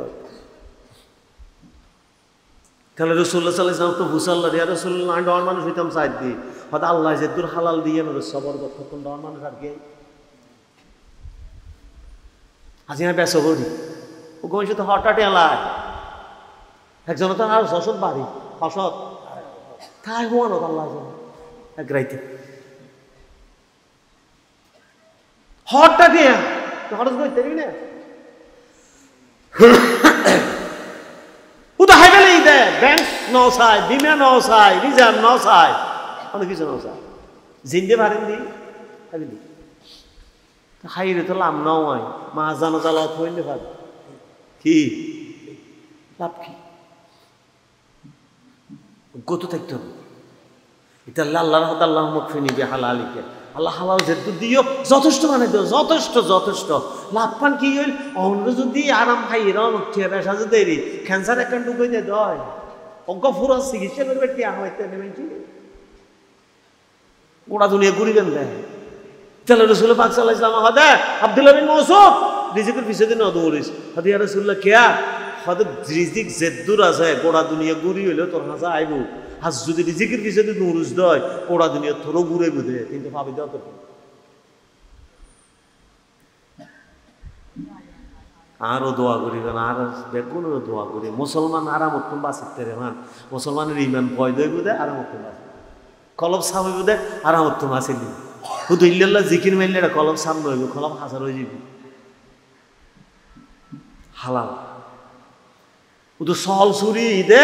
তাহলে রসুল্লাহ সাল্লাল্লাহু তো ভুসাল্লাহ রিয়া রসুল্লাহ ডর মানুষ হইতাম সাইড দি হয়তো আল্লাহ যে দূর হালাল দিয়ে না সবর কতক্ষণ ডর মানুষ আর কি আজ আমি বেসো করি ও কমিছে তো হঠাৎ এলায় একজন তো আর যশোর বাড়ি হসত তাই হওয়ানো আল্লাহ এক রাইতে হঠাৎ খরচ করতে পারবি না ও তো হাইবেলেই দেয় ব্যাংক নাও চাই বিমা নাও চাই রিজার্ভ নাও চাই অনেক কিছু নাও চাই জিন্দে ভারেন দি হাইবেলি খাইরে তো লাভ নাও হয় মা জানো জ্বালা থইলে ভাব কি লাভ কি গত থাকতে হবে এটা আল্লাহর হাত আল্লাহ মকফিনি বি হালালিকে আল্লাহ হালাল যেহেতু দিও যথেষ্ট মানে দিও যথেষ্ট যথেষ্ট লাভ পান কি হইল অন্য যদি আরাম খাই রন উঠে বেসা যদি দেরি ক্যান্সার একটা ঢুকে দিয়ে দয় অজ্ঞ ফুরা চিকিৎসা করবে টিয়া হইতে নেবেন কি গোড়া দুনিয়া ঘুরিবেন দেয় তাহলে রসুল পাক সাল্লাল্লাহু আলাইহি ওয়াসাল্লাম হদে আব্দুল্লাহ বিন মাসউদ রিজিকের পিছনে না দৌড়িস হদে ইয়া রাসূলুল্লাহ কিয়া হদে রিজিক জেদ্দুর আছে গোড়া দুনিয়া ঘুরি হইলো তোর হাসা আইবো হাজ যদি রিজিকের পিছনে দৌড়িস দয় গোড়া দুনিয়া থরো ঘুরে বুঝে কিন্তু ভাবি দাও তো আরো দোয়া করিবেন আর বেগুনেরও দোয়া করি মুসলমান আরাম উত্তম বাঁচিতে রে মান মুসলমানের ইমান ভয় দই বুঝে আরাম উত্তম বাঁচে কলম সাম হইব দে আর আমার তো মাছিল শুধু ইল্লাল্লাহ জিকির মাইলে এটা কলম সাম হইব কলম হাজার হয়ে যাবে হালাল শুধু সল চুরি দে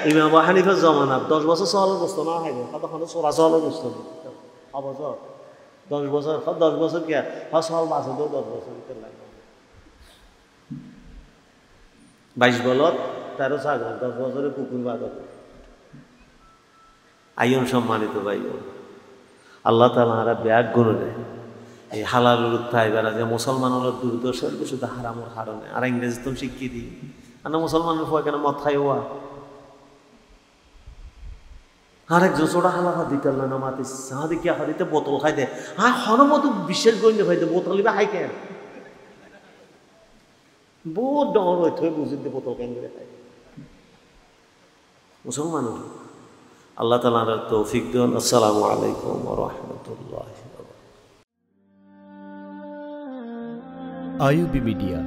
ইমাম আবু হানিফার জমানা 10 বছর সলের বস্তু না হয় তখন চোরা সলের বস্তু অবসর 10 বছর 10 বছর কে সল বাঁচে তো 10 বছর লাগে 22 বলত 13 ছাগল 10 বছরে কুকুর বাঁধব আইন সম্মানিত ভাই আল্লাহ তাআলা আর ব্যাগ গুণ দেয় এই হালালুর উত্থাইবার যে মুসলমান হলো দুর্দশা শুধু হারামর হারণে আর ইংরেজি তুমি শিখিয়ে দিই আর মুসলমানের ফয় কেন মদ খাই হওয়া আরেকজন ছোটা হালাফা দিতে না মাতিস হাদি কি হাদিতে বোতল খাই দে হ্যাঁ হনমতো বিশেষ গঞ্জ খাই দে বোতল লিবা হাই কেন বহুত ডর হইতে হয় বুঝিতে বোতল কেন করে খাই মুসলমান আল্লাহ তাআলার তৌফিক দেন আসসালামু আলাইকুম ওয়া রাহমাতুল্লাহি ওয়া বারাকাতুহু আইইউবি মিডিয়া